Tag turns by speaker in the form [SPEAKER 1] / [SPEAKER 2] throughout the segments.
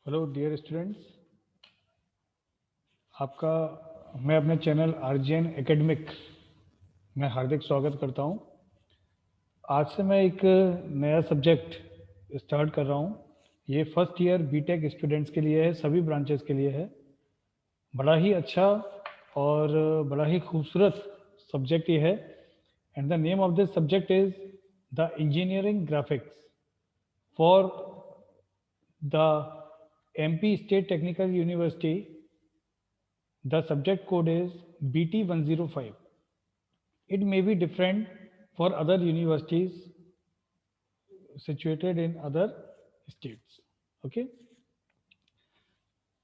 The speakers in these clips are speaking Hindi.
[SPEAKER 1] हेलो डियर स्टूडेंट्स, आपका मैं अपने चैनल आरजीएन एकेडमिक में हार्दिक स्वागत करता हूं। आज से मैं एक नया सब्जेक्ट स्टार्ट कर रहा हूं। ये फर्स्ट ईयर बीटेक स्टूडेंट्स के लिए है, सभी ब्रांचेस के लिए है। बड़ा ही अच्छा और बड़ा ही खूबसूरत सब्जेक्ट ये है। And the name of this subject is the engineering graphics for the MP state technical university. The subject code is BT105. It may be different for other universities situated in other states. Okay.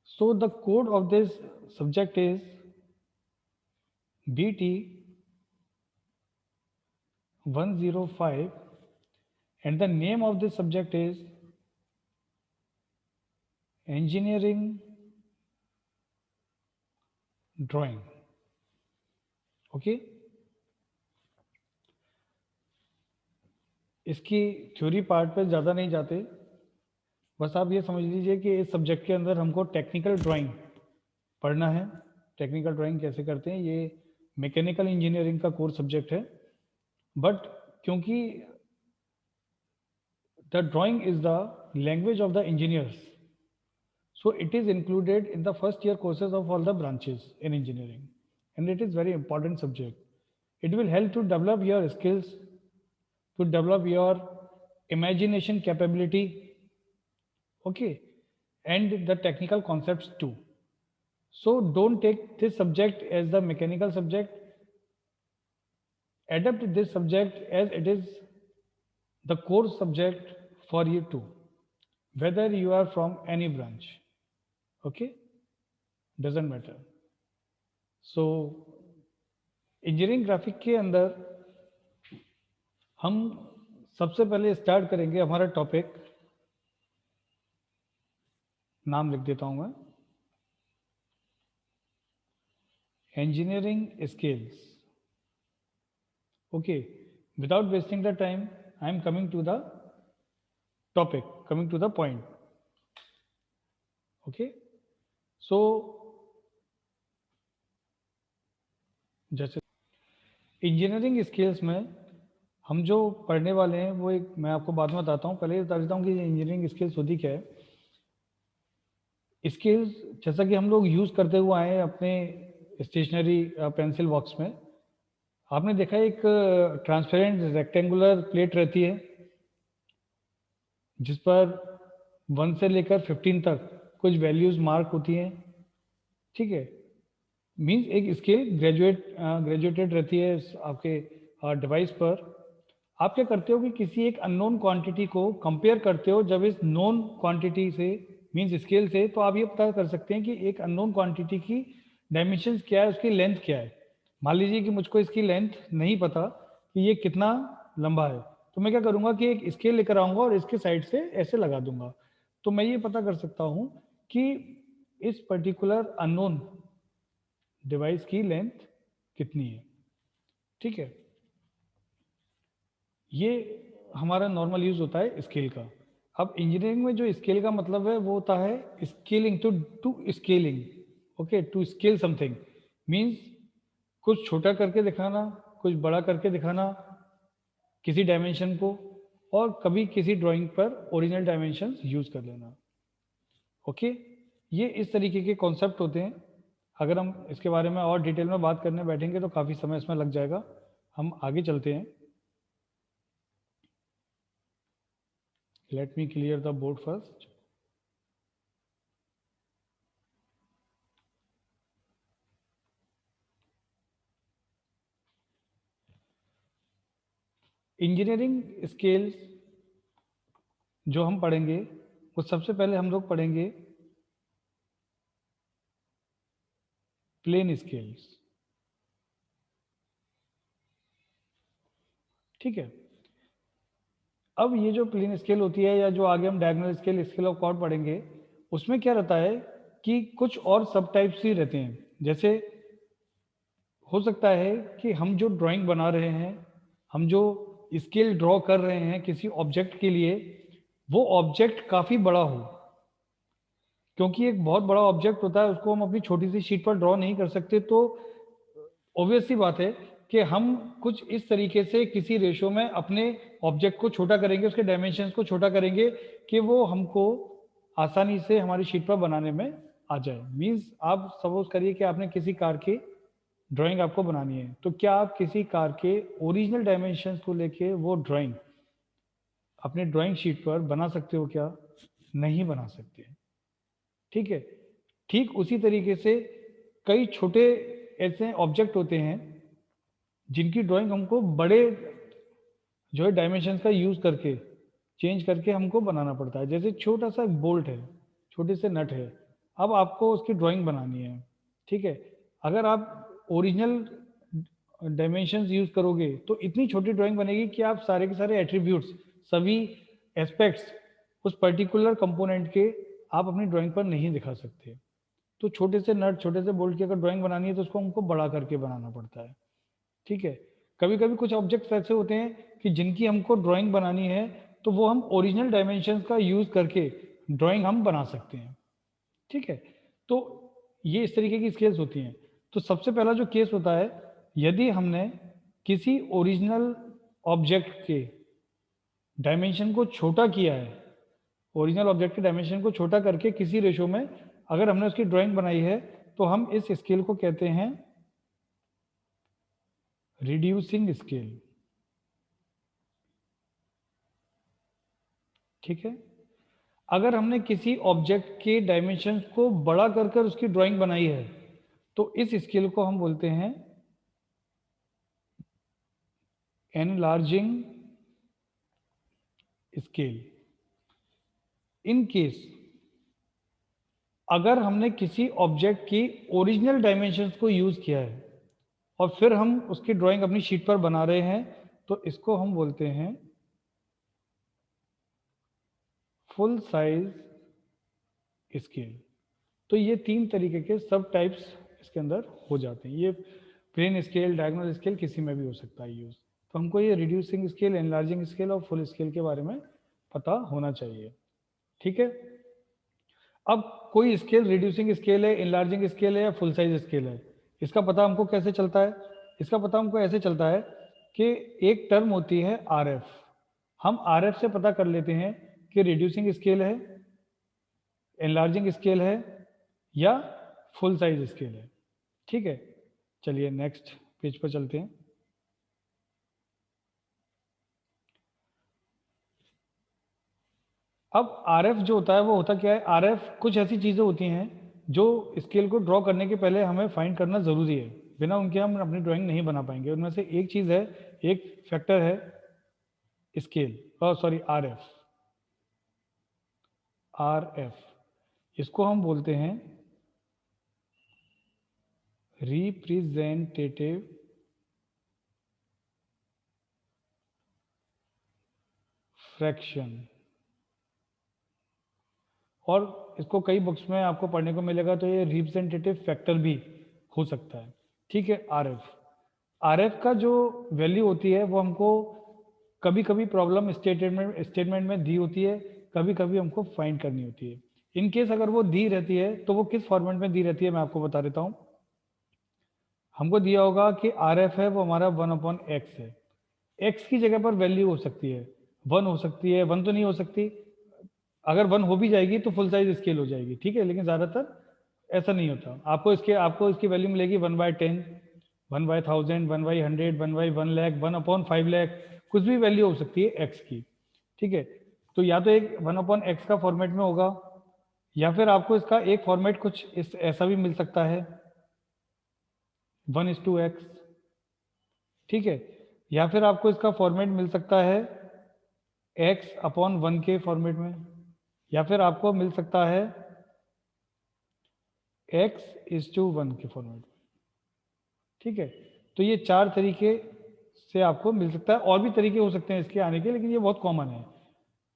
[SPEAKER 1] So the code of this subject is BT105 and the name of this subject is Engineering Drawing. Okay. इसकी थ्योरी पार्ट पे ज़्यादा नहीं जाते, बस आप ये समझ लीजिए कि इस सब्जेक्ट के अंदर हमको टेक्निकल ड्राइंग पढ़ना है। टेक्निकल ड्राइंग कैसे करते हैं, ये मैकेनिकल इंजीनियरिंग का कोर सब्जेक्ट है। बट क्योंकि the drawing is the language of the engineers, so it is included in the first year courses of all the branches in engineering, and it is very important subject. It will help to develop your skills, to develop your imagination capability, okay, and the technical concepts too. So don't take this subject as the mechanical subject. Adapt this subject as it is the core subject for you too, whether you are from any branch. Okay, doesn't matter. So engineering graphic के अंदर हम सबसे पहले स्टार्ट करेंगे हमारा टॉपिक। नाम लिख देता हूं मैं, engineering skills. Okay, without wasting the time I am coming to the topic, coming to the point. Okay, so जैसे इंजीनियरिंग स्किल्स में हम जो पढ़ने वाले हैं वो एक मैं आपको बाद में बताता हूँ। पहले ये बता देता हूँ कि इंजीनियरिंग स्किल्स होती क्या है। स्किल्स जैसा कि हम लोग यूज़ करते हुए आए हैं अपने स्टेशनरी पेंसिल बॉक्स में। आपने देखा एक ट्रांसपेरेंट रेक्टेंगुलर प्लेट रहती है जिस पर 1 से लेकर 15 तक कुछ वैल्यूज़ मार्क होती हैं। ठीक है, मीन्स एक स्केल ग्रेजुएटेड रहती है आपके डिवाइस पर। आप क्या करते हो कि किसी एक अननोन क्वांटिटी को कंपेयर करते हो जब इस नोन क्वांटिटी से, मीन्स स्केल से, तो आप ये पता कर सकते हैं कि एक अननोन क्वांटिटी की डायमेंशंस क्या है, उसकी लेंथ क्या है। मान लीजिए कि मुझको इसकी लेंथ नहीं पता कि ये कितना लंबा है, तो मैं क्या करूँगा कि एक स्केल लेकर आऊँगा और इसके साइड से ऐसे लगा दूंगा, तो मैं ये पता कर सकता हूँ कि इस पर्टिकुलर अननोन डिवाइस की लेंथ कितनी है। ठीक है, ये हमारा नॉर्मल यूज होता है स्केल का। अब इंजीनियरिंग में जो स्केल का मतलब है वो होता है scaling, to scaling. Okay, to scale something means कुछ छोटा करके दिखाना, कुछ बड़ा करके दिखाना किसी डायमेंशन को, और कभी किसी ड्राइंग पर ओरिजिनल डायमेंशन यूज कर लेना। ओके, ये इस तरीके के कॉन्सेप्ट होते हैं। अगर हम इसके बारे में और डिटेल में बात करने बैठेंगे तो काफ़ी समय इसमें लग जाएगा। हम आगे चलते हैं। Let me clear the board first. Engineering scales जो हम पढ़ेंगे वो सबसे पहले हम लोग पढ़ेंगे प्लेन स्केल्स। ठीक है, अब ये जो प्लेन स्केल होती है या जो आगे हम diagonal scale, scale of chord पढ़ेंगे, उसमें क्या रहता है कि कुछ और सब टाइप्स ही रहते हैं। जैसे हो सकता है कि हम जो ड्राइंग बना रहे हैं, हम जो स्केल ड्रॉ कर रहे हैं किसी ऑब्जेक्ट के लिए, वो ऑब्जेक्ट काफ़ी बड़ा हो। क्योंकि एक बहुत बड़ा ऑब्जेक्ट होता है, उसको हम अपनी छोटी सी शीट पर ड्रॉ नहीं कर सकते, तो ऑब्वियस सी बात है कि हम कुछ इस तरीके से किसी रेशो में अपने ऑब्जेक्ट को छोटा करेंगे, उसके डायमेंशंस को छोटा करेंगे कि वो हमको आसानी से हमारी शीट पर बनाने में आ जाए। मीन्स आप सपोज करिए कि आपने किसी कार की ड्राइंग आपको बनानी है, तो क्या आप किसी कार के ओरिजिनल डायमेंशंस को लेके वो ड्राइंग अपने ड्राइंग शीट पर बना सकते हो क्या? नहीं बना सकते। ठीक है, ठीक उसी तरीके से कई छोटे ऐसे ऑब्जेक्ट होते हैं जिनकी ड्राइंग हमको बड़े जो है डायमेंशंस का यूज करके चेंज करके हमको बनाना पड़ता है। जैसे छोटा सा बोल्ट है, छोटे से नट है, अब आपको उसकी ड्राइंग बनानी है। ठीक है, अगर आप ओरिजिनल डायमेंशंस यूज करोगे तो इतनी छोटी ड्राइंग बनेगी कि आप सारे के सारे एट्रीब्यूट्स, सभी एस्पेक्ट्स उस पर्टिकुलर कंपोनेंट के आप अपनी ड्राइंग पर नहीं दिखा सकते। तो छोटे से नट, छोटे से बोल्ट की अगर ड्राइंग बनानी है तो उसको हमको बड़ा करके बनाना पड़ता है। ठीक है, कभी कभी कुछ ऑब्जेक्ट्स ऐसे होते हैं कि जिनकी हमको ड्राइंग बनानी है तो वो हम ओरिजिनल डायमेंशंस का यूज करके ड्राइंग हम बना सकते हैं। ठीक है, तो ये इस तरीके की स्केल्स होती हैं। तो सबसे पहला जो केस होता है, यदि हमने किसी ओरिजिनल ऑब्जेक्ट के डायमेंशन को छोटा किया है, ओरिजिनल ऑब्जेक्ट के डायमेंशन को छोटा करके किसी रेशो में अगर हमने उसकी ड्राइंग बनाई है, तो हम इस स्केल को कहते हैं रिड्यूसिंग स्केल। ठीक है, अगर हमने किसी ऑब्जेक्ट के डायमेंशंस को बड़ा कर कर उसकी ड्राइंग बनाई है, तो इस स्केल को हम बोलते हैं एनलार्जिंग स्केल। इन केस अगर हमने किसी ऑब्जेक्ट की ओरिजिनल डायमेंशंस को यूज किया है और फिर हम उसकी ड्राइंग अपनी शीट पर बना रहे हैं, तो इसको हम बोलते हैं फुल साइज स्केल। तो ये तीन तरीके के सब टाइप्स इसके अंदर हो जाते हैं। ये प्लेन स्केल, डायगोनल स्केल किसी में भी हो सकता है यूज। तो हमको ये रिड्यूसिंग स्केल, एनलार्जिंग स्केल और फुल स्केल के बारे में पता होना चाहिए। ठीक है, अब कोई स्केल रिड्यूसिंग स्केल है, एनलार्जिंग स्केल है या फुल साइज स्केल है, इसका पता हमको कैसे चलता है? इसका पता हमको ऐसे चलता है कि एक टर्म होती है आरएफ। हम आरएफ से पता कर लेते हैं कि रिड्यूसिंग स्केल है, एनलार्जिंग स्केल है या फुल साइज स्केल है। ठीक है, चलिए नेक्स्ट पेज पर चलते हैं। अब आरएफ जो होता है वो होता क्या है? आरएफ कुछ ऐसी चीजें होती हैं जो स्केल को ड्रॉ करने के पहले हमें फाइंड करना जरूरी है, बिना उनके हम अपनी ड्राइंग नहीं बना पाएंगे। उनमें से एक चीज है, एक फैक्टर है स्केल, सॉरी आरएफ। आरएफ इसको हम बोलते हैं रिप्रेजेंटेटिव फ्रैक्शन, और इसको कई बुक्स में आपको पढ़ने को मिलेगा, तो ये रिप्रेजेंटेटिव फैक्टर भी हो सकता है। ठीक है, आरएफ, आरएफ का जो वैल्यू होती है वो हमको कभी कभी प्रॉब्लम स्टेटमेंट में दी होती है, कभी कभी हमको फाइंड करनी होती है। इन केस अगर वो दी रहती है तो वो किस फॉर्मेट में दी रहती है मैं आपको बता देता हूँ। हमको दिया होगा कि आर एफ है वो हमारा 1/x है। एक्स की जगह पर वैल्यू हो सकती है 1, हो सकती है 1 तो नहीं हो सकती, अगर 1 हो भी जाएगी तो फुल साइज स्केल हो जाएगी। ठीक है, लेकिन ज़्यादातर ऐसा नहीं होता। आपको इसकी वैल्यू मिलेगी 1/10, 1/1000, 1/100, 1/1 लाख, 1/5 लाख, कुछ भी वैल्यू हो सकती है एक्स की। ठीक है, तो या तो एक 1/x का फॉर्मेट में होगा, या फिर आपको इसका एक फॉर्मेट कुछ ऐसा भी मिल सकता है 1:x। ठीक है, या फिर आपको इसका फॉर्मेट मिल सकता है x/1 के फॉर्मेट में, या फिर आपको मिल सकता है x:1 के फॉर्मेट में। ठीक है, तो ये चार तरीके से आपको मिल सकता है, और भी तरीके हो सकते हैं इसके आने के, लेकिन ये बहुत कॉमन है।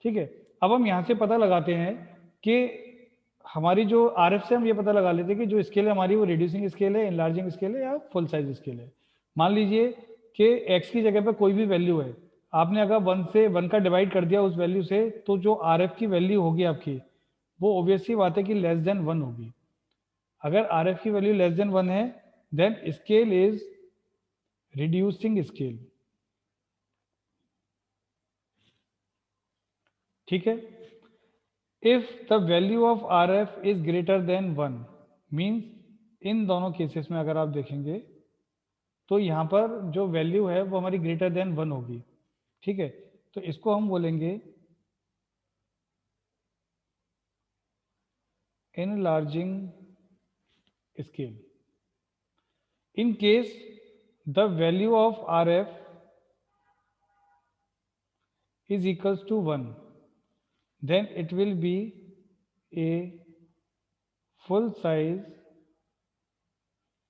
[SPEAKER 1] ठीक है, अब हम यहाँ से पता लगाते हैं कि हमारी जो आरएफ से हम ये पता लगा लेते हैं कि जो स्केल है हमारी वो रिड्यूसिंग स्केल है, एनलार्जिंग स्केल है या फुल साइज स्केल है। मान लीजिए कि एक्स की जगह पर कोई भी वैल्यू है, आपने अगर 1 से 1 का डिवाइड कर दिया उस वैल्यू से, तो जो आरएफ की वैल्यू होगी आपकी वो ऑब्वियसली बात है कि लेस देन 1 होगी। अगर RF की वैल्यू लेस देन 1 है then scale is reducing scale. ठीक है। If the value of RF is greater than 1 means in दोनों केसेस में अगर आप देखेंगे तो यहाँ पर जो वैल्यू है वो हमारी ग्रेटर देन 1 होगी। ठीक है, तो इसको हम बोलेंगे enlarging scale. In case the value of RF is equals to 1, then it will be a full size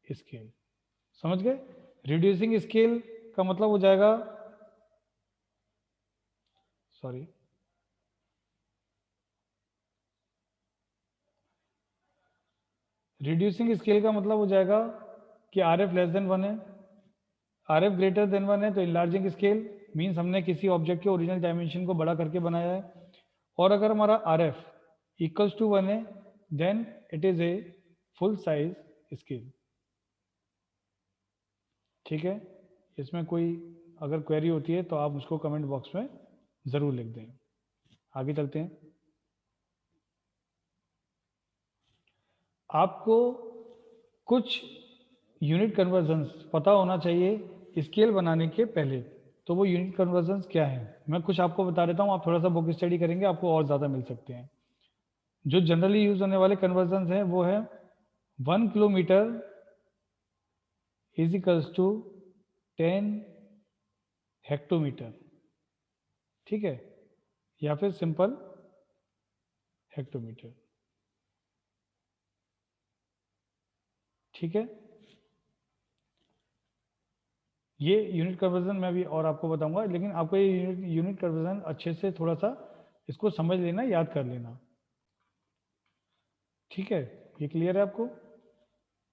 [SPEAKER 1] scale. समझ गए? रिड्यूसिंग स्केल का मतलब हो जाएगा, सॉरी, रिड्यूसिंग स्केल का मतलब हो जाएगा कि RF लेस देन 1 है, RF ग्रेटर देन 1 है, तो इनलार्जिंग स्केल मीन्स हमने किसी ऑब्जेक्ट के ओरिजिनल डायमेंशन को बड़ा करके बनाया है। और अगर हमारा RF इक्वल्स टू 1 है then it is a full size scale. ठीक है, इसमें कोई अगर क्वेरी होती है तो आप उसको कमेंट बॉक्स में ज़रूर लिख दें। आगे चलते हैं। आपको कुछ यूनिट कन्वर्जन्स पता होना चाहिए स्केल बनाने के पहले। तो वो यूनिट कन्वर्जन्स क्या है मैं कुछ आपको बता देता हूँ, आप थोड़ा सा बुक स्टडी करेंगे आपको और ज़्यादा मिल सकते हैं। जो जनरली यूज होने वाले कन्वर्जन्स हैं वो है 1 kilometre is equals to 10 hectometre. ठीक है, या फिर सिंपल हेक्टोमीटर। ठीक है, ये यूनिट कन्वर्जन मैं भी और आपको बताऊंगा, लेकिन आपको ये यूनिट कन्वर्जन अच्छे से थोड़ा सा इसको समझ लेना, याद कर लेना। ठीक है, ये क्लियर है आपको?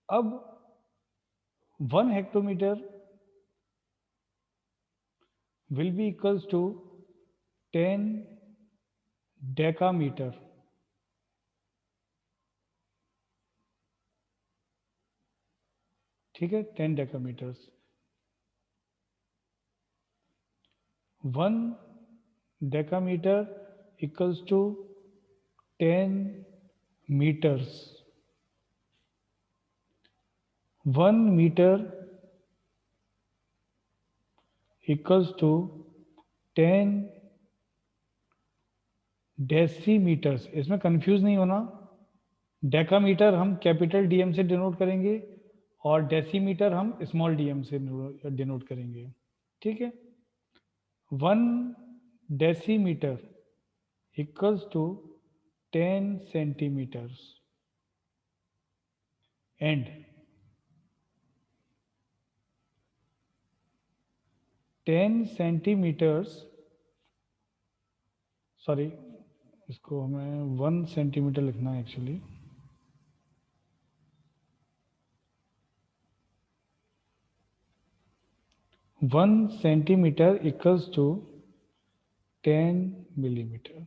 [SPEAKER 1] अब 1 hectometre will be equals to 10 decametre. ठीक है, 10 decametres. 1 decametre equals to 10 metres. 1 metre equals to 10 decimetres. इसमें कंफ्यूज नहीं होना, डेकामीटर हम कैपिटल DM से डिनोट करेंगे और डेसीमीटर हम स्मॉल DM से डिनोट करेंगे। ठीक है, 1 decimetre equals to 10 centimetres and 10 centimetres, sorry इसको हमें 1 सेंटीमीटर लिखना है actually. One centimetre equals to 10 millimetre.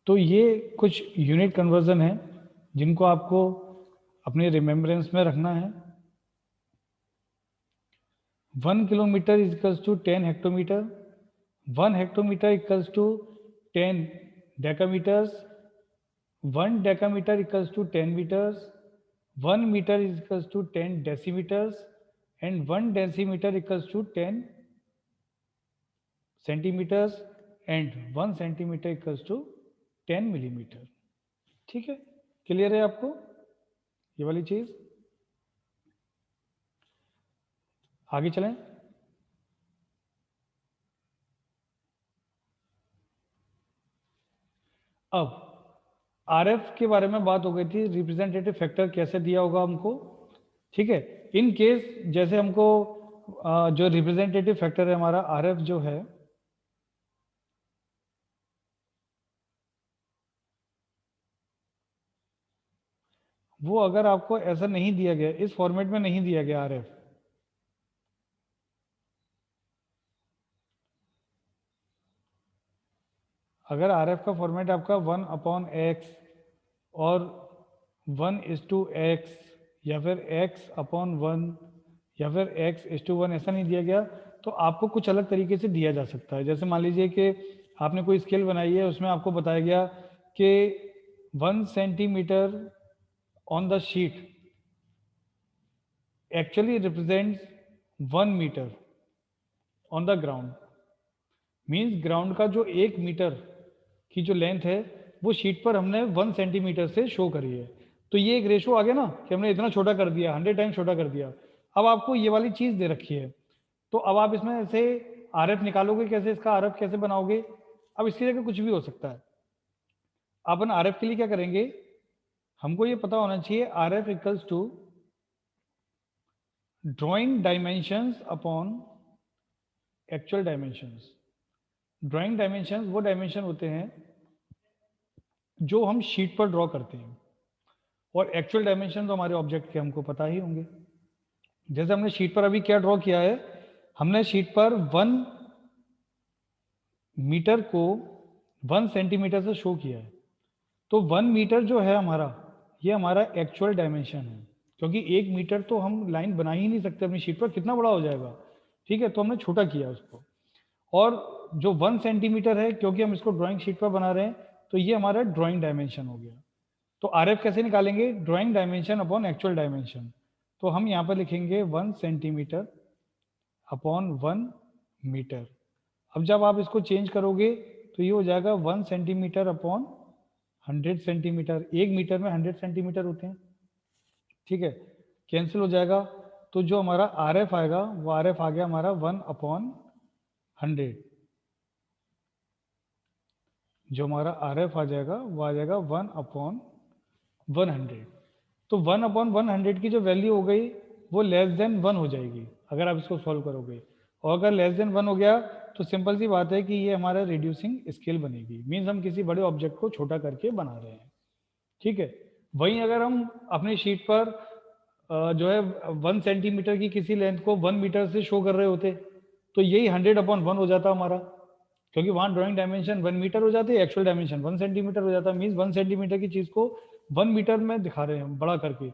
[SPEAKER 1] तो ये कुछ यूनिट कन्वर्जन है जिनको आपको अपने रिमेम्बरेंस में रखना है। 1 kilometre equals to 10 hectometre, 1 hectometre equals to 10 decametres, 1 decametre equals to 10 metres, 1 metre equals to 10 decimetres and 1 decimetre equals to 10 centimetres and 1 centimetre equals to 10 millimetre. ठीक है, क्लियर है आपको ये वाली चीज? आगे चलें। अब RF के बारे में बात हो गई थी, रिप्रेजेंटेटिव फैक्टर कैसे दिया होगा हमको। ठीक है, इन केस जैसे हमको जो रिप्रेजेंटेटिव फैक्टर है हमारा RF जो है वो अगर आपको ऐसा नहीं दिया गया, इस फॉर्मेट में नहीं दिया गया RF, अगर RF का फॉर्मेट आपका 1/x और 1:x या फिर x/1 या फिर x:1 ऐसा नहीं दिया गया, तो आपको कुछ अलग तरीके से दिया जा सकता है। जैसे मान लीजिए कि आपने कोई स्केल बनाई है, उसमें आपको बताया गया कि 1 centimetre on the sheet actually represents 1 metre on the ground. Means ground का जो 1 मीटर की जो लेंथ है वो शीट पर हमने 1 सेंटीमीटर से शो करी है। तो ये एक रेशो आ गया ना कि हमने इतना छोटा कर दिया, 100 टाइम छोटा कर दिया। अब आपको ये वाली चीज़ दे रखी है, तो अब आप इसमें ऐसे RF निकालोगे कैसे, इसका RF कैसे बनाओगे? अब इसकी जगह कुछ भी हो सकता है। अपन RF के लिए क्या करेंगे, हमको ये पता होना चाहिए RF equals to drawing dimensions upon actual dimensions. Drawing dimensions वो डायमेंशन होते हैं जो हम शीट पर ड्रॉ करते हैं, और एक्चुअल डायमेंशन तो हमारे ऑब्जेक्ट के हमको पता ही होंगे। जैसे हमने शीट पर अभी क्या ड्रॉ किया है, हमने शीट पर 1 मीटर को 1 सेंटीमीटर से शो किया है। तो 1 मीटर जो है हमारा, ये हमारा एक्चुअल डायमेंशन है, क्योंकि 1 मीटर तो हम लाइन बना ही नहीं सकते अपनी शीट पर, कितना बड़ा हो जाएगा। ठीक है, तो हमने छोटा किया उसको। और जो 1 सेंटीमीटर है, क्योंकि हम इसको ड्राइंग शीट पर बना रहे हैं, तो ये हमारा ड्राइंग डायमेंशन हो गया। तो RF कैसे निकालेंगे, drawing dimension upon actual dimension. तो हम यहाँ पर लिखेंगे 1 सेंटीमीटर अपॉन 1 मीटर। अब जब आप इसको चेंज करोगे तो ये हो जाएगा 1 सेंटीमीटर अपॉन 100 सेंटीमीटर। 1 मीटर में 100 सेंटीमीटर होते हैं। ठीक है, कैंसिल हो जाएगा, तो जो हमारा RF आएगा वो RF आ गया हमारा 1/100। जो हमारा RF आ जाएगा वो आ जाएगा 1/100। तो 1/100 की जो वैल्यू हो गई वो लेस देन 1 हो जाएगी अगर आप इसको सॉल्व करोगे। और अगर लेस देन 1 हो गया तो सिंपल सी बात है कि ये हमारा रिड्यूसिंग स्केल बनेगी। मीन्स हम किसी बड़े ऑब्जेक्ट को छोटा करके बना रहे हैं। ठीक है, वहीं अगर हम अपनी शीट पर जो है 1 सेंटीमीटर की किसी लेंथ को 1 मीटर से शो कर रहे होते, तो यही 100/1 हो जाता हमारा, क्योंकि वहां ड्राइंग डायमेंशन 1 मीटर हो जाती है, एक्चुअल डायमेंशन 1 सेंटीमीटर हो जाता है। मीन्स 1 सेंटीमीटर की चीज को 1 मीटर में दिखा रहे हैं बड़ा करके,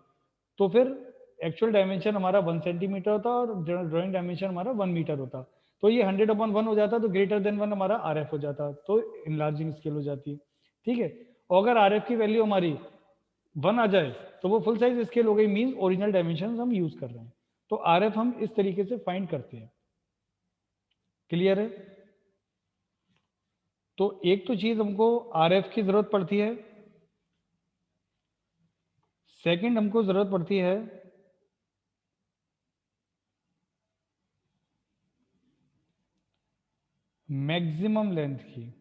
[SPEAKER 1] तो फिर एक्चुअल डायमेंशन हमारा 1 सेंटीमीटर होता और ड्राइंग डायमेंशन हमारा 1 मीटर होता। तो ये 100/1 हो जाता, तो ग्रेटर देन 1 हमारा RF हो जाता, तो इनलार्जिंग स्केल हो जाती। ठीक है, और अगर RF की वैल्यू हमारी 1 आ जाए तो वो फुल साइज स्केल हो गई, मीन्स ओरिजिनल डायमेंशन हम यूज कर रहे हैं। तो RF हम इस तरीके से फाइंड करते हैं। क्लियर है? तो एक तो चीज हमको RF की जरूरत पड़ती है, सेकंड हमको जरूरत पड़ती है मैक्सिमम लेंथ की।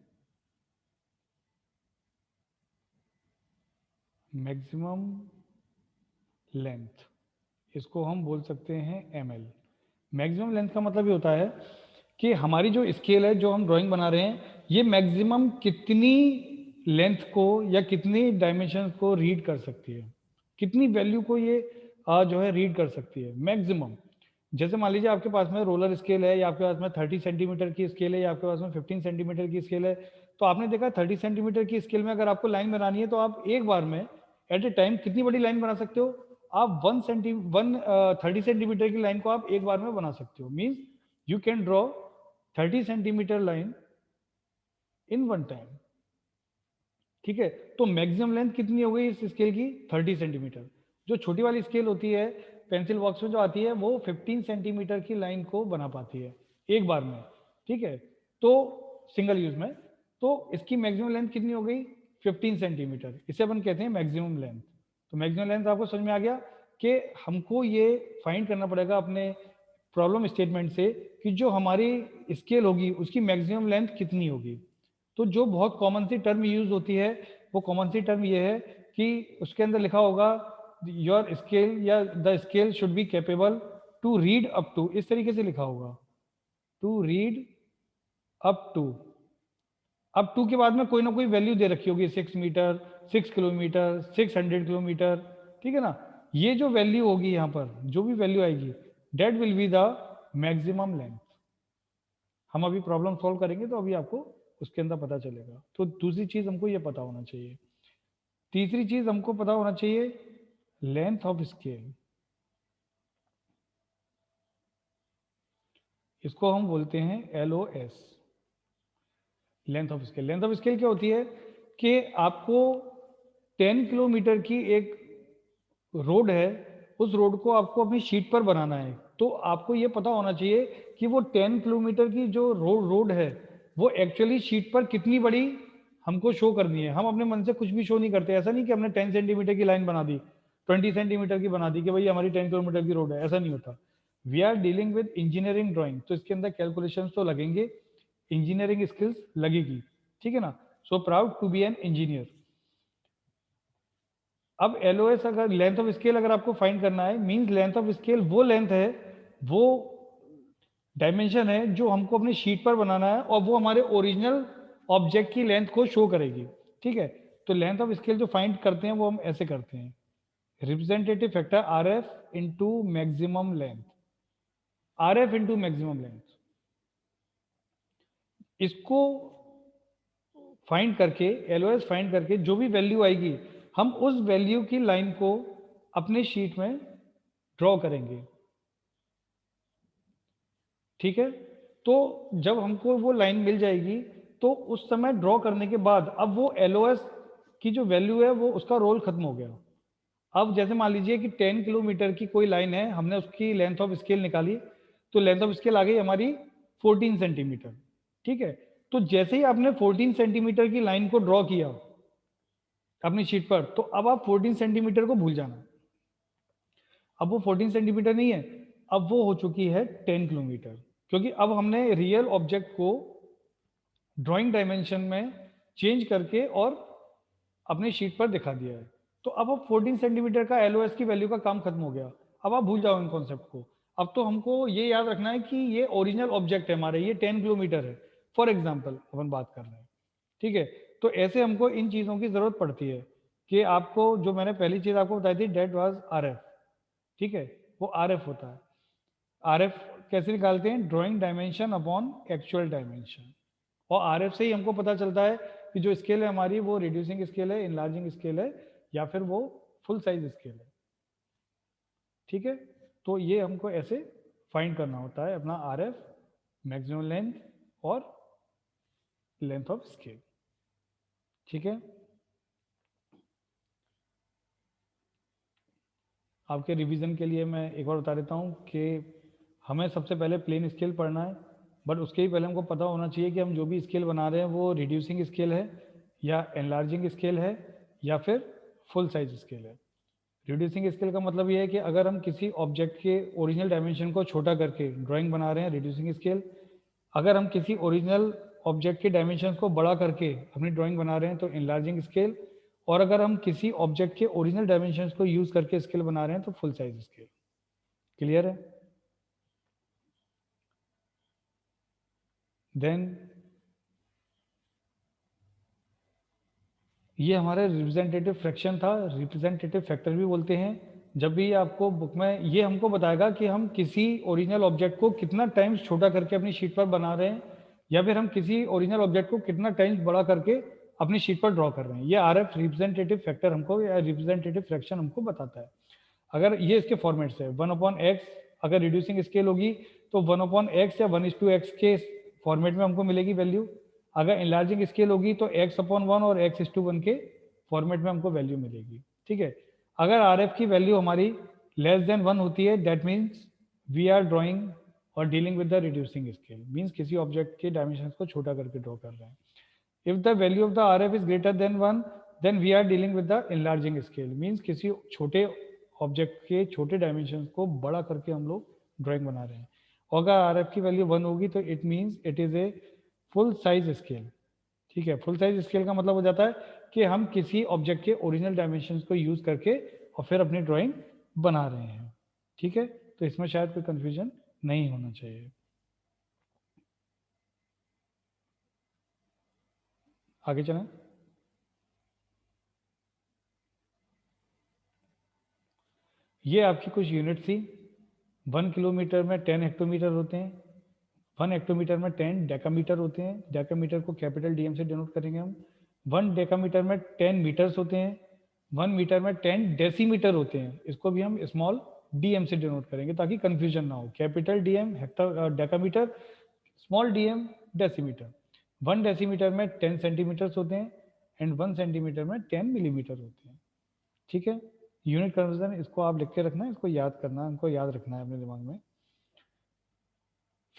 [SPEAKER 1] मैक्सिमम लेंथ, इसको हम बोल सकते हैं ML। मैक्सिमम लेंथ का मतलब ये होता है कि हमारी जो स्केल है, जो हम ड्राइंग बना रहे हैं, ये मैक्सिमम कितनी लेंथ को या कितनी डायमेंशन को रीड कर सकती है, कितनी वैल्यू को ये जो है रीड कर सकती है मैक्सिमम। जैसे मान लीजिए आपके पास में रोलर स्केल है, या आपके पास में 30 सेंटीमीटर की स्केल है, या आपके पास में 15 सेंटीमीटर की स्केल है। तो आपने देखा 30 सेंटीमीटर की स्केल में अगर आपको लाइन बनानी है, तो आप एक बार में एट ए टाइम कितनी बड़ी लाइन बना सकते हो? आप 30 सेंटीमीटर की लाइन को आप एक बार में बना सकते हो। Means you can draw 30 centimetre line in one time. ठीक है, तो मैक्सिमम लेंथ कितनी हो गई इस स्केल की? 30 सेंटीमीटर। जो छोटी वाली स्केल होती है पेंसिल बॉक्स में जो आती है, वो 15 सेंटीमीटर की लाइन को बना पाती है एक बार में। ठीक है, तो सिंगल यूज में। तो इसकी मैक्सिमम लेंथ कितनी हो गई? 15 सेंटीमीटर। इसे अपन कहते हैं मैक्सिमम लेंथ। तो मैक्सिमम लेंथ आपको समझ में आ गया कि हमको ये फाइंड करना पड़ेगा अपने प्रॉब्लम स्टेटमेंट से कि जो हमारी स्केल होगी उसकी मैक्सिमम लेंथ कितनी होगी। तो जो बहुत कॉमन सी टर्म यूज होती है, वो कॉमन सी टर्म ये है कि उसके अंदर लिखा होगा योर स्केल या the scale should be capable to read up to, इस तरीके से लिखा होगा, टू रीड अप टू। अब टू के बाद में कोई ना कोई वैल्यू दे रखी होगी, 6 मीटर, 6 किलोमीटर, 600 किलोमीटर। ठीक है ना, ये जो वैल्यू होगी यहाँ पर, जो भी वैल्यू आएगी, that will be the maximum length. हम अभी प्रॉब्लम सॉल्व करेंगे तो अभी आपको उसके अंदर पता चलेगा। तो दूसरी चीज हमको ये पता होना चाहिए। तीसरी चीज हमको पता होना चाहिए लेंथ ऑफ स्केल। इसको हम बोलते हैं LOS, length of scale. Length of scale क्या होती है कि आपको 10 किलोमीटर की एक रोड है, उस रोड को आपको अपनी शीट पर बनाना है, तो आपको ये पता होना चाहिए कि वो 10 किलोमीटर की जो रोड है वो एक्चुअली शीट पर कितनी बड़ी हमको शो करनी है। हम अपने मन से कुछ भी शो नहीं करते। ऐसा नहीं कि हमने 10 सेंटीमीटर की लाइन बना दी, 20 सेंटीमीटर की बना दी कि भाई हमारी 10 किलोमीटर की रोड है, ऐसा नहीं होता। We are dealing with engineering drawing, तो इसके अंदर कैलकुलेशन तो लगेंगे, इंजीनियरिंग स्किल्स लगेगी, ठीक है ना। So proud to be an engineer. अब LOS अगर लेंथ ऑफ स्केल अगर आपको फाइंड करना है, मींस लेंथ ऑफ स्केल वो लेंथ है, वो डायमेंशन है जो हमको अपनी शीट पर बनाना है और वो हमारे ओरिजिनल ऑब्जेक्ट की लेंथ को शो करेगी, ठीक है। तो लेंथ ऑफ स्केल जो फाइंड करते हैं वो हम ऐसे करते हैं, representative factor RF into maximum length, RF into maximum length. इसको फाइंड करके, LOS फाइंड करके जो भी वैल्यू आएगी हम उस वैल्यू की लाइन को अपने शीट में ड्रॉ करेंगे, ठीक है। तो जब हमको वो लाइन मिल जाएगी तो उस समय ड्रॉ करने के बाद अब वो LOS की जो वैल्यू है वो उसका रोल खत्म हो गया। अब जैसे मान लीजिए कि 10 किलोमीटर की कोई लाइन है, हमने उसकी लेंथ ऑफ स्केल निकाली, तो लेंथ ऑफ स्केल आ गई हमारी 14 सेंटीमीटर, ठीक है। तो जैसे ही आपने 14 सेंटीमीटर की लाइन को ड्रॉ किया अपनी शीट पर, तो अब आप 14 सेंटीमीटर को भूल जाना। अब वो 14 सेंटीमीटर नहीं है, अब वो हो चुकी है 10 किलोमीटर, क्योंकि अब हमने रियल ऑब्जेक्ट को ड्राइंग डायमेंशन में चेंज करके और अपनी शीट पर दिखा दिया है। तो अब 14 सेंटीमीटर का LOS की वैल्यू का काम खत्म हो गया। अब आप भूल जाओ इन कॉन्सेप्ट को। अब तो हमको ये याद रखना है कि ये ओरिजिनल ऑब्जेक्ट है हमारे, ये 10 किलोमीटर है, फॉर एग्जाम्पल अपन बात कर रहे हैं, ठीक है। तो ऐसे हमको इन चीज़ों की ज़रूरत पड़ती है कि आपको जो मैंने पहली चीज़ आपको बताई थी डेट वाज RF, ठीक है, वो RF होता है। RF कैसे निकालते हैं, drawing dimension upon actual dimension. और RF से ही हमको पता चलता है कि जो स्केल है हमारी वो रिड्यूसिंग स्केल है, इनलार्जिंग स्केल है, या फिर वो फुल साइज स्केल है, ठीक है। तो ये हमको ऐसे फाइंड करना होता है अपना RF, मैक्सिमम लेंथ और लेंथ ऑफ स्केल, ठीक है। आपके रिवीजन के लिए मैं एक बार बता देता हूँ कि हमें सबसे पहले प्लेन स्केल पढ़ना है, बट उसके ही पहले हमको पता होना चाहिए कि हम जो भी स्केल बना रहे हैं वो रिड्यूसिंग स्केल है या एनलार्जिंग स्केल है या फिर फुल साइज स्केल है। रिड्यूसिंग स्केल का मतलब ये है कि अगर हम किसी ऑब्जेक्ट के ओरिजिनल डायमेंशन को छोटा करके ड्राइंग बना रहे हैं, रिड्यूसिंग स्केल। अगर हम किसी ओरिजिनल ऑब्जेक्ट के डायमेंशन को बड़ा करके अपनी ड्राइंग बना रहे हैं तो इनलार्जिंग स्केल। और अगर हम किसी ऑब्जेक्ट के ओरिजिनल डायमेंशन को यूज करके स्केल बना रहे हैं तो फुल साइज स्केल। क्लियर है? देन ये हमारा रिप्रेजेंटेटिव फ्रैक्शन था, रिप्रेजेंटेटिव फैक्टर भी बोलते हैं। जब भी आपको बुक में ये हमको बताएगा कि हम किसी ओरिजिनल ऑब्जेक्ट को कितना टाइम्स छोटा करके अपनी शीट पर बना रहे हैं या फिर हम किसी ओरिजिनल ऑब्जेक्ट को कितना टाइम्स बड़ा करके अपनी शीट पर ड्रॉ कर रहे हैं। ये RF रिप्रेजेंटेटिव फैक्टर हमको या रिप्रेजेंटेटिव फ्रैक्शन हमको बताता है। अगर ये इसके फॉर्मेट्स है 1/x, अगर रिड्यूसिंग स्केल होगी तो 1/x या 1:x के फॉर्मेट में हमको मिलेगी वैल्यू। अगर इनलार्जिंग स्केल होगी तो x/1 और x:1 के फॉर्मेट में हमको वैल्यू मिलेगी, ठीक है। अगर RF की वैल्यू हमारी लेस देन 1 होती है, that means we are drawing और dealing with the reducing scale, means किसी ऑब्जेक्ट के डायमेंशन को छोटा करके ड्रॉ कर रहे हैं। If the value of the RF is greater than 1, then we are dealing with the enlarging scale, means किसी छोटे ऑब्जेक्ट के छोटे डायमेंशन को बड़ा करके हम लोग ड्राइंग बना रहे हैं। और अगर RF की वैल्यू 1 होगी तो it means it is a full size scale, ठीक है। फुल साइज स्केल का मतलब हो जाता है कि हम किसी ऑब्जेक्ट के ओरिजिनल डायमेंशन को यूज करके और फिर अपनी ड्राइंग बना रहे हैं, ठीक है। तो इसमें शायद कोई कंफ्यूजन नहीं होना चाहिए। आगे चलें। ये आपकी कुछ यूनिट थी। 1 किलोमीटर में 10 हेक्टोमीटर होते हैं, 1 हेक्टोमीटर में 10 डेकामीटर होते हैं, डेकामीटर को कैपिटल डीएम से डिनोट करेंगे हम। 1 डेकामीटर में 10 मीटर्स होते हैं, 1 मीटर में 10 डेसीमीटर होते हैं, इसको भी हम स्मॉल डीएम से डिनोट करेंगे ताकि कंफ्यूजन ना हो। Capital DM Hector decametre, small DM decimetre. 1 decimetre में 10 सेंटीमीटर्स होते हैं एंड 1 सेंटीमीटर में 10 मिलीमीटर होते हैं। ठीक है, यूनिट कन्वर्जन इसको आप लिख के रखना है, इसको याद करना है, हमको याद रखना है अपने दिमाग में।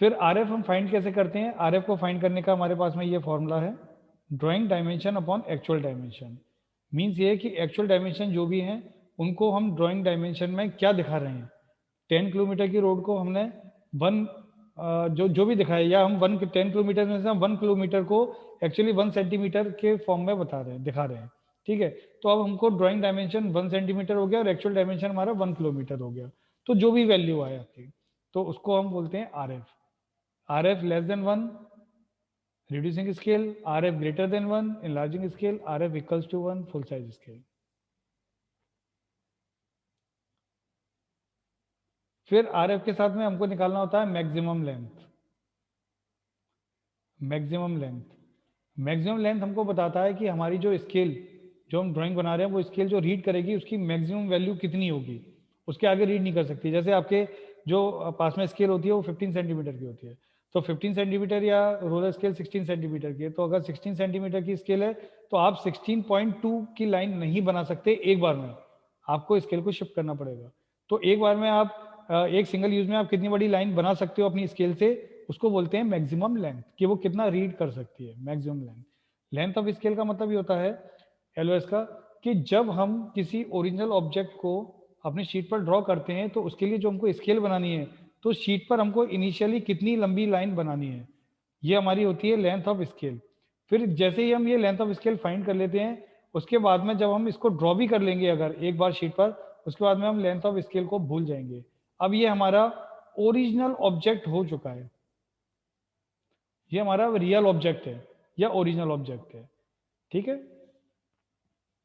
[SPEAKER 1] फिर आरएफ हम फाइंड कैसे करते हैं? आरएफ को फाइंड करने का हमारे पास में ये फॉर्मूला है, drawing dimension upon actual dimension. Means ये है कि एक्चुअल डायमेंशन जो भी हैं उनको हम ड्राइंग डायमेंशन में क्या दिखा रहे हैं। 10 किलोमीटर की रोड को हमने वन जो जो भी दिखाया, या हम 10 किलोमीटर में से हम 1 किलोमीटर को एक्चुअली 1 सेंटीमीटर के फॉर्म में बता रहे हैं, दिखा रहे हैं। ठीक है, तो अब हमको ड्राइंग डायमेंशन 1 सेंटीमीटर हो गया और एक्चुअल डायमेंशन हमारा 1 किलोमीटर हो गया। तो जो भी वैल्यू आए आपकी, तो उसको हम बोलते हैं RF. RF less than 1, reducing scale, RF greater than 1, enlarging scale, RF equals to 1, full size scale. फिर RF के साथ में हमको निकालना होता है maximum length. Maximum length, maximum length हमको बताता है कि हमारी जो स्केल, जो हम ड्राइंग बना रहे हैं, वो स्केल जो रीड करेगी उसकी मैक्सिमम वैल्यू कितनी होगी, उसके आगे रीड नहीं कर सकती। जैसे आपके जो पास में स्केल होती है वो 15 सेंटीमीटर की होती है, तो 15 सेंटीमीटर या रोलर स्केल 16 सेंटीमीटर की है, तो अगर 16 सेंटीमीटर की स्केल है तो आप 16.2 की लाइन नहीं बना सकते एक बार में, आपको स्केल को शिफ्ट करना पड़ेगा। तो एक बार में आप एक सिंगल यूज में आप कितनी बड़ी लाइन बना सकते हो अपनी स्केल से, उसको बोलते हैं मैक्सिमम लेंथ, कि वो कितना रीड कर सकती है, maximum length. Length of scale का मतलब ये होता है एलओएस का, कि जब हम किसी ओरिजिनल ऑब्जेक्ट को अपनी शीट पर ड्रॉ करते हैं तो उसके लिए जो हमको स्केल बनानी है, तो शीट पर हमको इनिशियली कितनी लंबी लाइन बनानी है, ये हमारी होती है लेंथ ऑफ स्केल। फिर जैसे ही हम ये लेंथ ऑफ स्केल फाइंड कर लेते हैं, उसके बाद में जब हम इसको ड्रॉ भी कर लेंगे अगर एक बार शीट पर, उसके बाद में हम लेंथ ऑफ स्केल को भूल जाएंगे। अब ये हमारा ओरिजिनल ऑब्जेक्ट हो चुका है, ये हमारा रियल ऑब्जेक्ट है या ओरिजिनल ऑब्जेक्ट है। ठीक है,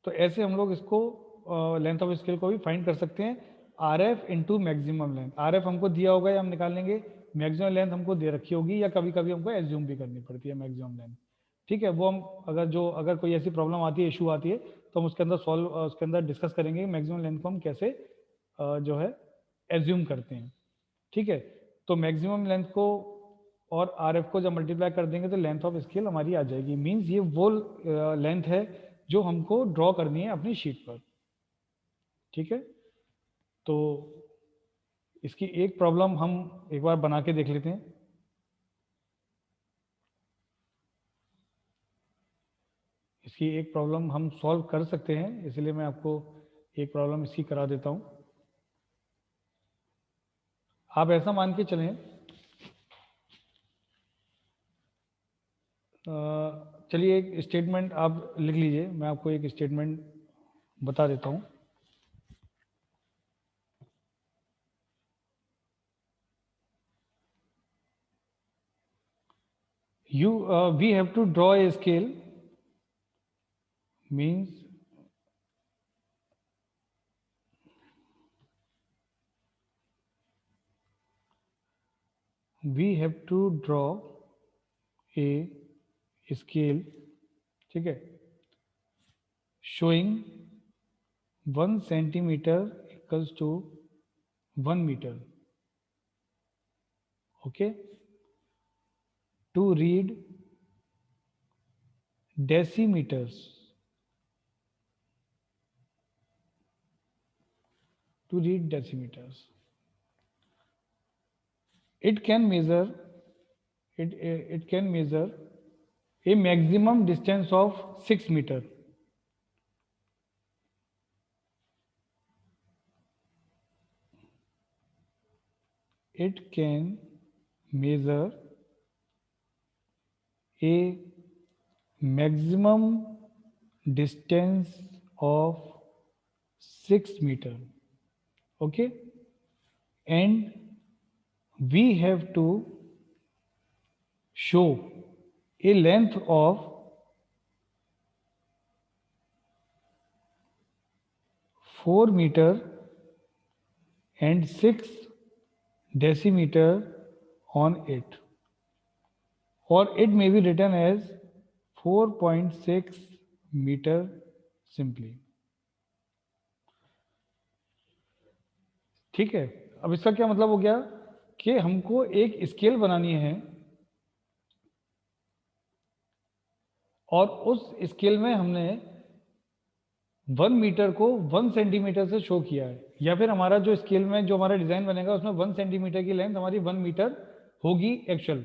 [SPEAKER 1] तो ऐसे हम लोग इसको लेंथ ऑफ स्केल को भी फाइंड कर सकते हैं। R F into maximum length, R F हमको दिया होगा या हम निकाल लेंगे, मैक्सिमम लेंथ हमको दे रखी होगी या कभी कभी हमको एज्यूम भी करनी पड़ती है मैक्सिमम लेंथ। ठीक है, वो हम अगर कोई ऐसी प्रॉब्लम आती है, इशू आती है, तो हम उसके अंदर डिस्कस करेंगे मैक्सिमम लेंथ को हम कैसे जो है एज्यूम करते हैं। ठीक है, तो मैक्सिमम लेंथ को और आर एफ को जब मल्टीप्लाई कर देंगे तो लेंथ ऑफ स्केल हमारी आ जाएगी। मीन्स ये वो लेंथ है जो हमको ड्रॉ करनी है अपनी शीट पर। ठीक है, तो इसकी एक प्रॉब्लम हम एक बार बना के देख लेते हैं। इसकी एक प्रॉब्लम हम सॉल्व कर सकते हैं, इसलिए मैं आपको एक प्रॉब्लम इसकी करा देता हूं। आप ऐसा मान के चलें, चलिए एक स्टेटमेंट आप लिख लीजिए, मैं आपको एक स्टेटमेंट बता देता हूं। We have to draw a scale, means we have to draw a scale, ठीक है, showing 1 centimeter equals to 1 meter, okay, to read decimeters, to read decimeters. It can measure, it can measure a maximum distance of 6 meter. It can measure a maximum distance of 6 meter, okay, and we have to show a length of 4 meter and 6 decimeter on it. और it may be written as 4.6 metre simply. ठीक है, अब इसका क्या मतलब हो गया कि हमको एक स्केल बनानी है और उस स्केल में हमने 1 मीटर को 1 सेंटीमीटर से शो किया है, या फिर हमारा जो स्केल में जो हमारा डिजाइन बनेगा उसमें 1 सेंटीमीटर की लेंथ हमारी 1 मीटर होगी एक्चुअल।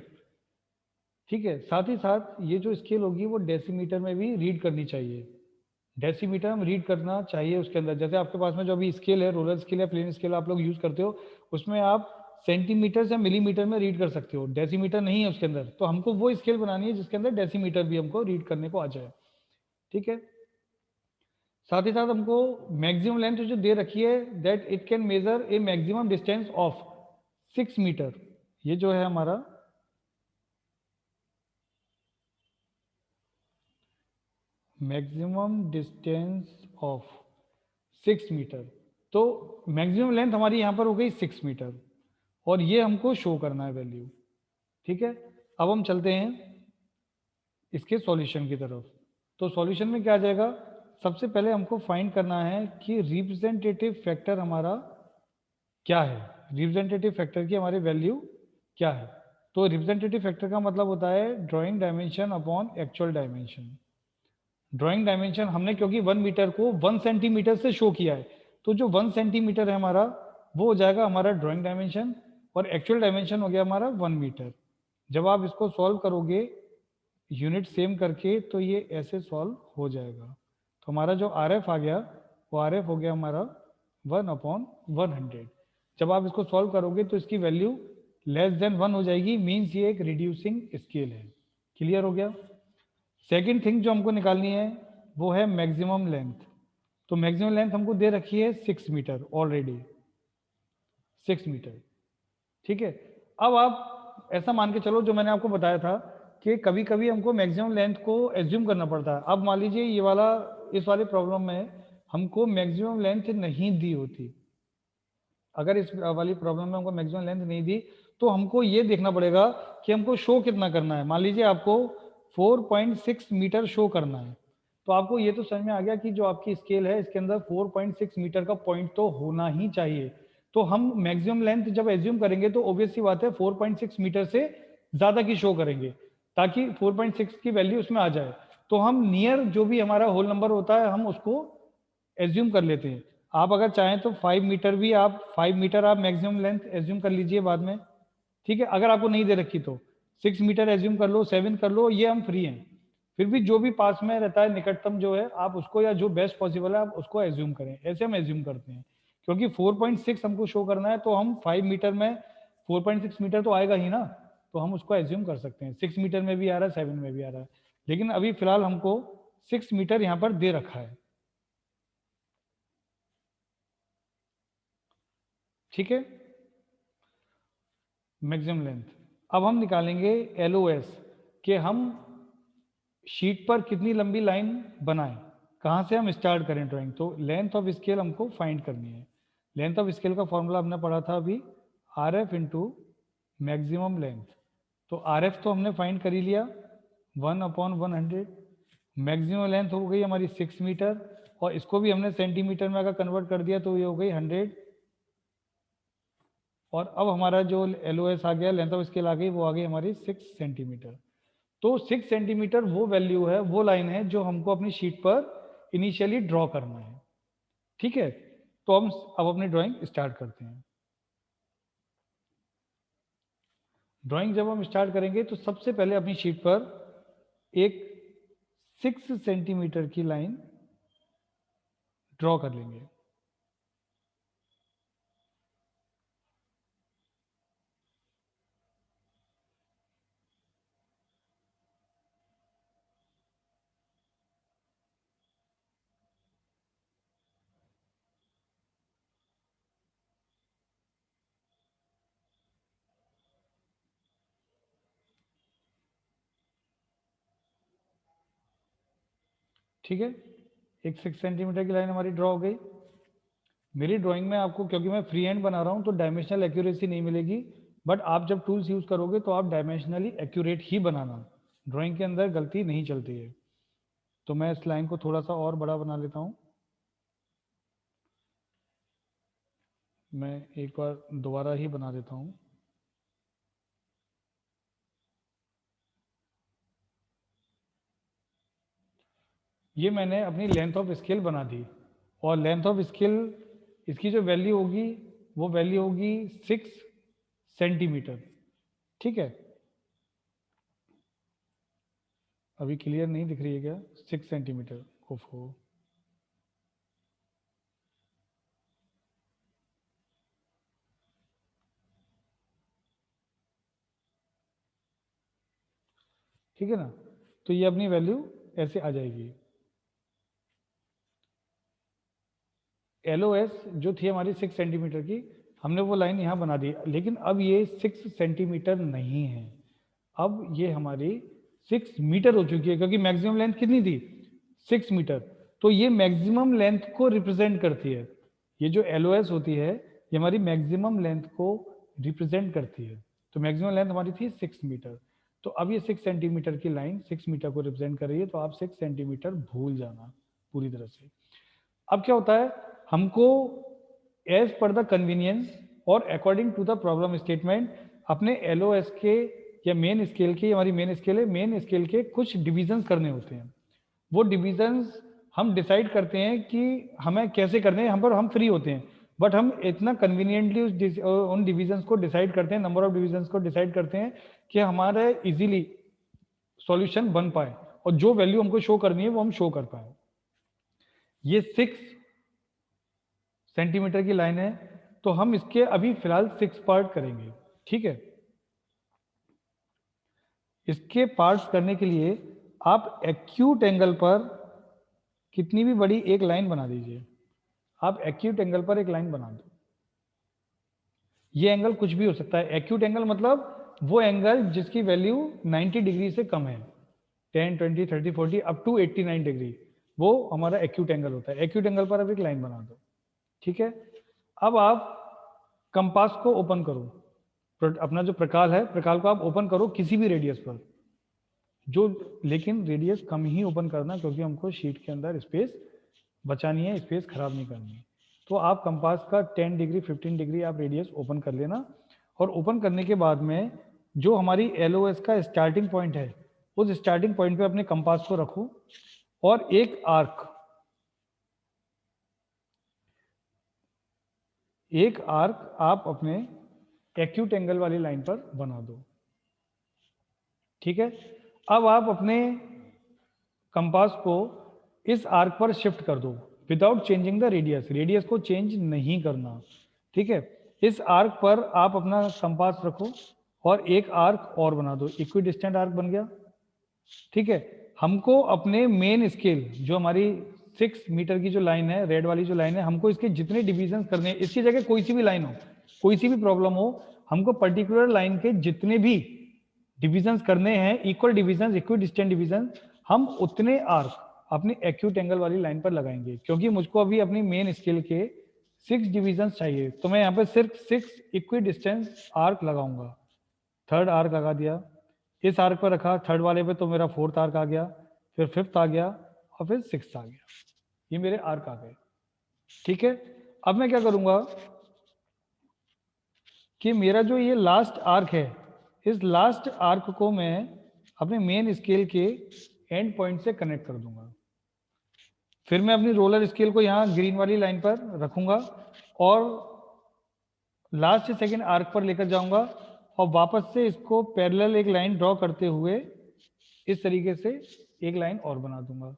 [SPEAKER 1] ठीक है, साथ ही साथ ये जो स्केल होगी वो डेसीमीटर में भी रीड करनी चाहिए। डेसीमीटर हम रीड करना चाहिए उसके अंदर। जैसे आपके पास में जो अभी स्केल है, रोलर स्केल या प्लेन स्केल आप लोग यूज करते हो, उसमें आप सेंटीमीटर या मिलीमीटर में रीड कर सकते हो, डेसीमीटर नहीं है उसके अंदर। तो हमको वो स्केल बनानी है जिसके अंदर डेसीमीटर भी हमको रीड करने को आ जाए। ठीक है, साथ ही साथ हमको मैक्सिमम लेंथ जो दे रखी है, that it can measure a maximum distance of 6 metre. ये जो है हमारा मैक्सिमम डिस्टेंस ऑफ 6 मीटर। तो मैक्सिमम लेंथ हमारी यहाँ पर हो गई 6 मीटर, और ये हमको शो करना है वैल्यू। ठीक है, अब हम चलते हैं इसके सॉल्यूशन की तरफ। तो सॉल्यूशन में क्या आ जाएगा, सबसे पहले हमको फाइंड करना है कि रिप्रेजेंटेटिव फैक्टर हमारा क्या है, रिप्रेजेंटेटिव फैक्टर की हमारी वैल्यू क्या है। तो रिप्रेजेंटेटिव फैक्टर का मतलब होता है drawing dimension upon actual dimension. Drawing dimension हमने क्योंकि 1 मीटर को 1 सेंटीमीटर से शो किया है, तो जो 1 सेंटीमीटर है हमारा वो हो जाएगा हमारा ड्राइंग डायमेंशन, और एक्चुअल डायमेंशन हो गया हमारा 1 मीटर। जब आप इसको सॉल्व करोगे यूनिट सेम करके तो ये ऐसे सॉल्व हो जाएगा। तो हमारा जो आर एफ आ गया वो आर एफ हो गया हमारा 1/100। जब आप इसको सॉल्व करोगे तो इसकी वैल्यू लेस देन 1 हो जाएगी, मीन्स ये एक रिड्यूसिंग स्केल है। क्लियर हो गया। सेकेंड थिंग जो हमको निकालनी है वो है मैक्सिमम लेंथ। तो मैक्सिमम लेंथ हमको दे रखी है 6 मीटर ऑलरेडी, 6 मीटर। ठीक है, अब आप ऐसा मान के चलो जो मैंने आपको बताया था कि कभी कभी हमको मैक्सिमम लेंथ को एज्यूम करना पड़ता है। अब मान लीजिए ये वाला, इस वाले प्रॉब्लम में हमको मैक्सिमम लेंथ नहीं दी होती, अगर इस वाली प्रॉब्लम में हमको मैक्सिमम लेंथ नहीं दी तो हमको ये देखना पड़ेगा कि हमको शो कितना करना है। मान लीजिए आपको 4.6 मीटर शो करना है, तो आपको ये तो समझ में आ गया कि जो आपकी स्केल है इसके अंदर 4.6 मीटर का पॉइंट तो होना ही चाहिए। तो हम मैक्सिमम लेंथ जब एज्यूम करेंगे तो ऑब्वियस सी बात है 4.6 मीटर से ज्यादा की शो करेंगे, ताकि 4.6 की वैल्यू उसमें आ जाए। तो हम नियर जो भी हमारा होल नंबर होता है हम उसको एज्यूम कर लेते हैं। आप अगर चाहें तो 5 मीटर भी, आप 5 मीटर आप मैक्सिमम लेंथ एज्यूम कर लीजिए बाद में। ठीक है, अगर आपको नहीं दे रखी तो 6 मीटर एज्यूम कर लो, 7 कर लो, ये हम फ्री हैं। फिर भी जो भी पास में रहता है निकटतम जो है आप उसको, या जो बेस्ट पॉसिबल है आप उसको एज्यूम करें, ऐसे हम एज्यूम करते हैं। क्योंकि 4.6 हमको शो करना है तो हम 5 मीटर में 4.6 मीटर तो आएगा ही ना, तो हम उसको एज्यूम कर सकते हैं। 6 मीटर में भी आ रहा है, 7 में भी आ रहा है, लेकिन अभी फिलहाल हमको 6 मीटर यहाँ पर दे रखा है। ठीक है, मैक्सिमम लेंथ। अब हम निकालेंगे एलओएस, कि हम शीट पर कितनी लंबी लाइन बनाएं, कहाँ से हम स्टार्ट करें ड्राइंग। तो लेंथ ऑफ स्केल हमको फाइंड करनी है। लेंथ ऑफ स्केल का फॉर्मूला हमने पढ़ा था अभी, R F into maximum length. तो आर एफ तो हमने फाइंड कर ही लिया, 1/100। मैक्सिमम लेंथ हो गई हमारी 6 मीटर, और इसको भी हमने सेंटीमीटर में अगर कन्वर्ट कर दिया तो ये हो गई 100। और अब हमारा जो एल आ गया, लेंथ ऑफ स्केल आ गई, वो आ गई हमारी 6 सेंटीमीटर। तो 6 सेंटीमीटर वो वैल्यू है, वो लाइन है जो हमको अपनी शीट पर इनिशियली ड्रॉ करना है। ठीक है, तो हम अब अपनी ड्राइंग स्टार्ट करते हैं। ड्राइंग जब हम स्टार्ट करेंगे तो सबसे पहले अपनी शीट पर एक 6 सेंटीमीटर की लाइन ड्रॉ कर लेंगे। ठीक है, एक 6 सेंटीमीटर की लाइन हमारी ड्रॉ हो गई। मेरी ड्राइंग में आपको, क्योंकि मैं फ्री हैंड बना रहा हूँ, तो डायमेंशनल एक्यूरेसी नहीं मिलेगी, बट आप जब टूल्स यूज करोगे तो आप डायमेंशनली एक्यूरेट ही बनाना, ड्राइंग के अंदर गलती नहीं चलती है। तो मैं इस लाइन को थोड़ा सा और बड़ा बना लेता हूँ। मैं एक बार दोबारा ही बना देता हूँ। ये मैंने अपनी लेंथ ऑफ स्केल बना दी, और लेंथ ऑफ स्केल इसकी जो वैल्यू होगी वो वैल्यू होगी 6 सेंटीमीटर। ठीक है, अभी क्लियर नहीं दिख रही है क्या? 6 सेंटीमीटर। ओफो, ठीक है ना? तो ये अपनी वैल्यू ऐसे आ जाएगी। LOS जो थी हमारी 6 सेंटीमीटर की, हमने वो लाइन यहाँ बना दी, लेकिन अब ये 6 सेंटीमीटर नहीं है, अब ये हमारी 6 मीटर हो चुकी है, क्योंकि मैक्सिमम लेंथ कितनी थी? 6 मीटर। तो ये मैक्सिमम लेंथ को रिप्रेजेंट करती है। ये जो LOS होती है ये हमारी मैक्सिमम लेंथ को रिप्रेजेंट करती है। तो मैक्सिमम लेंथ हमारी थी 6 मीटर। तो अब ये 6 सेंटीमीटर की लाइन 6 मीटर को रिप्रेजेंट कर रही है, तो आप 6 सेंटीमीटर भूल जाना पूरी तरह से। अब क्या होता है, हमको एज पर द कन्वीनियंस और according to the problem statement अपने LOS के या मेन स्केल के, हमारी मेन स्केल है, मेन स्केल के कुछ डिविजन्स करने होते हैं। वो डिविजन्स हम डिसाइड करते हैं कि हमें कैसे करने हैं, हम पर हम फ्री होते हैं, बट हम इतना कन्वीनियंटली उन डिविजन्स को डिसाइड करते हैं, नंबर ऑफ डिविजन्स को डिसाइड करते हैं कि हमारा इजीली सॉल्यूशन बन पाए और जो वैल्यू हमको शो करनी है वो हम शो कर पाए। ये 6 सेंटीमीटर की लाइन है, तो हम इसके अभी फिलहाल 6 पार्ट करेंगे। ठीक है, इसके पार्ट्स करने के लिए आप एक्यूट एंगल पर कितनी भी बड़ी एक लाइन बना दीजिए। आप एक्यूट एंगल पर एक लाइन बना दो। ये एंगल कुछ भी हो सकता है। एक्यूट एंगल मतलब वो एंगल जिसकी वैल्यू 90 डिग्री से कम है, 10, 20, 30, 40 अप टू 89 डिग्री, वो हमारा एक्यूट एंगल होता है। एक्यूट एंगल पर आप एक लाइन बना दो। ठीक है, अब आप कंपास को ओपन करो, अपना जो प्रकाल है, प्रकाल को आप ओपन करो किसी भी रेडियस पर, जो लेकिन रेडियस कम ही ओपन करना, क्योंकि हमको शीट के अंदर स्पेस बचानी है, स्पेस खराब नहीं करनी है। तो आप कंपास का 10 डिग्री 15 डिग्री आप रेडियस ओपन कर लेना, और ओपन करने के बाद में जो हमारी LOS का स्टार्टिंग पॉइंट है, उस स्टार्टिंग पॉइंट पे अपने कंपास को रखो और एक आर्क आप अपने एक्यूट एंगल वाली लाइन पर बना दो। ठीक है, अब आप अपने कंपास को इस आर्क पर शिफ्ट कर दो without changing the radius, radius को चेंज नहीं करना। ठीक है, इस आर्क पर आप अपना कंपास रखो और एक आर्क और बना दो, इक्वी डिस्टेंट आर्क बन गया। ठीक है, हमको अपने मेन स्केल जो हमारी 6 मीटर की जो लाइन है, रेड वाली जो लाइन है, हमको इसके जितने डिविजन करने हैं, इसकी जगह कोई सी भी लाइन हो, कोई सी भी प्रॉब्लम हो, हमको पर्टिकुलर लाइन के जितने भी डिविजन करने हैं, equal division, equi distant division, हम उतने आर्क अपने एक्यूट एंगल वाली लाइन पर लगाएंगे। क्योंकि मुझको अभी अपनी मेन स्केल के 6 डिविजन चाहिए, तो मैं यहाँ पे सिर्फ 6 इक्वी डिस्टेंस आर्क लगाऊंगा। थर्ड आर्क लगा दिया, इस आर्क पर रखा, थर्ड वाले पे तो मेरा फोर्थ आर्क आ गया, फिर फिफ्थ आ गया और फिर सिक्स्थ आ गया। ये मेरे आर्क आ गए। ठीक है, अब मैं क्या करूंगा कि मेरा जो ये लास्ट आर्क है, इस लास्ट आर्क को मैं अपने मेन स्केल के एंड पॉइंट से कनेक्ट कर दूंगा। फिर मैं अपनी रोलर स्केल को यहाँ ग्रीन वाली लाइन पर रखूंगा और लास्ट से सेकेंड आर्क पर लेकर जाऊंगा और वापस से इसको पैरेलल एक लाइन ड्रॉ करते हुए इस तरीके से एक लाइन और बना दूंगा।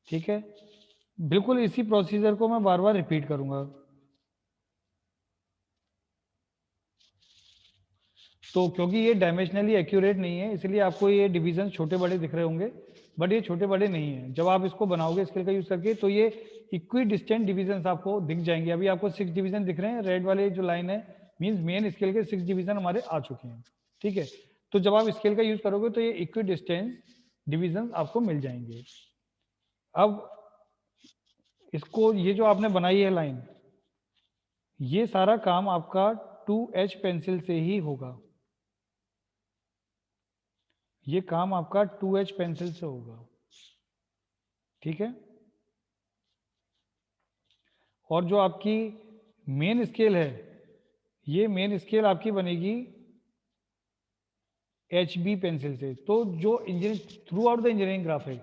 [SPEAKER 1] ठीक है, बिल्कुल इसी प्रोसीजर को मैं बार बार रिपीट करूंगा। तो क्योंकि ये डायमेंशनली एक्यूरेट नहीं है, इसलिए आपको ये डिवीजन छोटे बड़े दिख रहे होंगे, बट ये छोटे बड़े नहीं है। जब आप इसको बनाओगे स्केल का यूज करके, तो ये इक्वी डिस्टेंट डिविजन आपको दिख जाएंगे। अभी आपको 6 डिवीजन दिख रहे हैं, रेड वाले जो लाइन है मीन्स मेन स्केल के 6 डिवीजन हमारे आ चुके हैं। ठीक है, तो जब आप स्केल का यूज करोगे तो ये इक्वी डिस्टेंस डिविजन आपको मिल जाएंगे। अब इसको, ये जो आपने बनाई है लाइन, ये सारा काम आपका 2H पेंसिल से ही होगा, ये काम आपका 2H पेंसिल से होगा, ठीक है। और जो आपकी मेन स्केल है, ये मेन स्केल आपकी बनेगी HB पेंसिल से। तो जो engineering through out the engineering graphic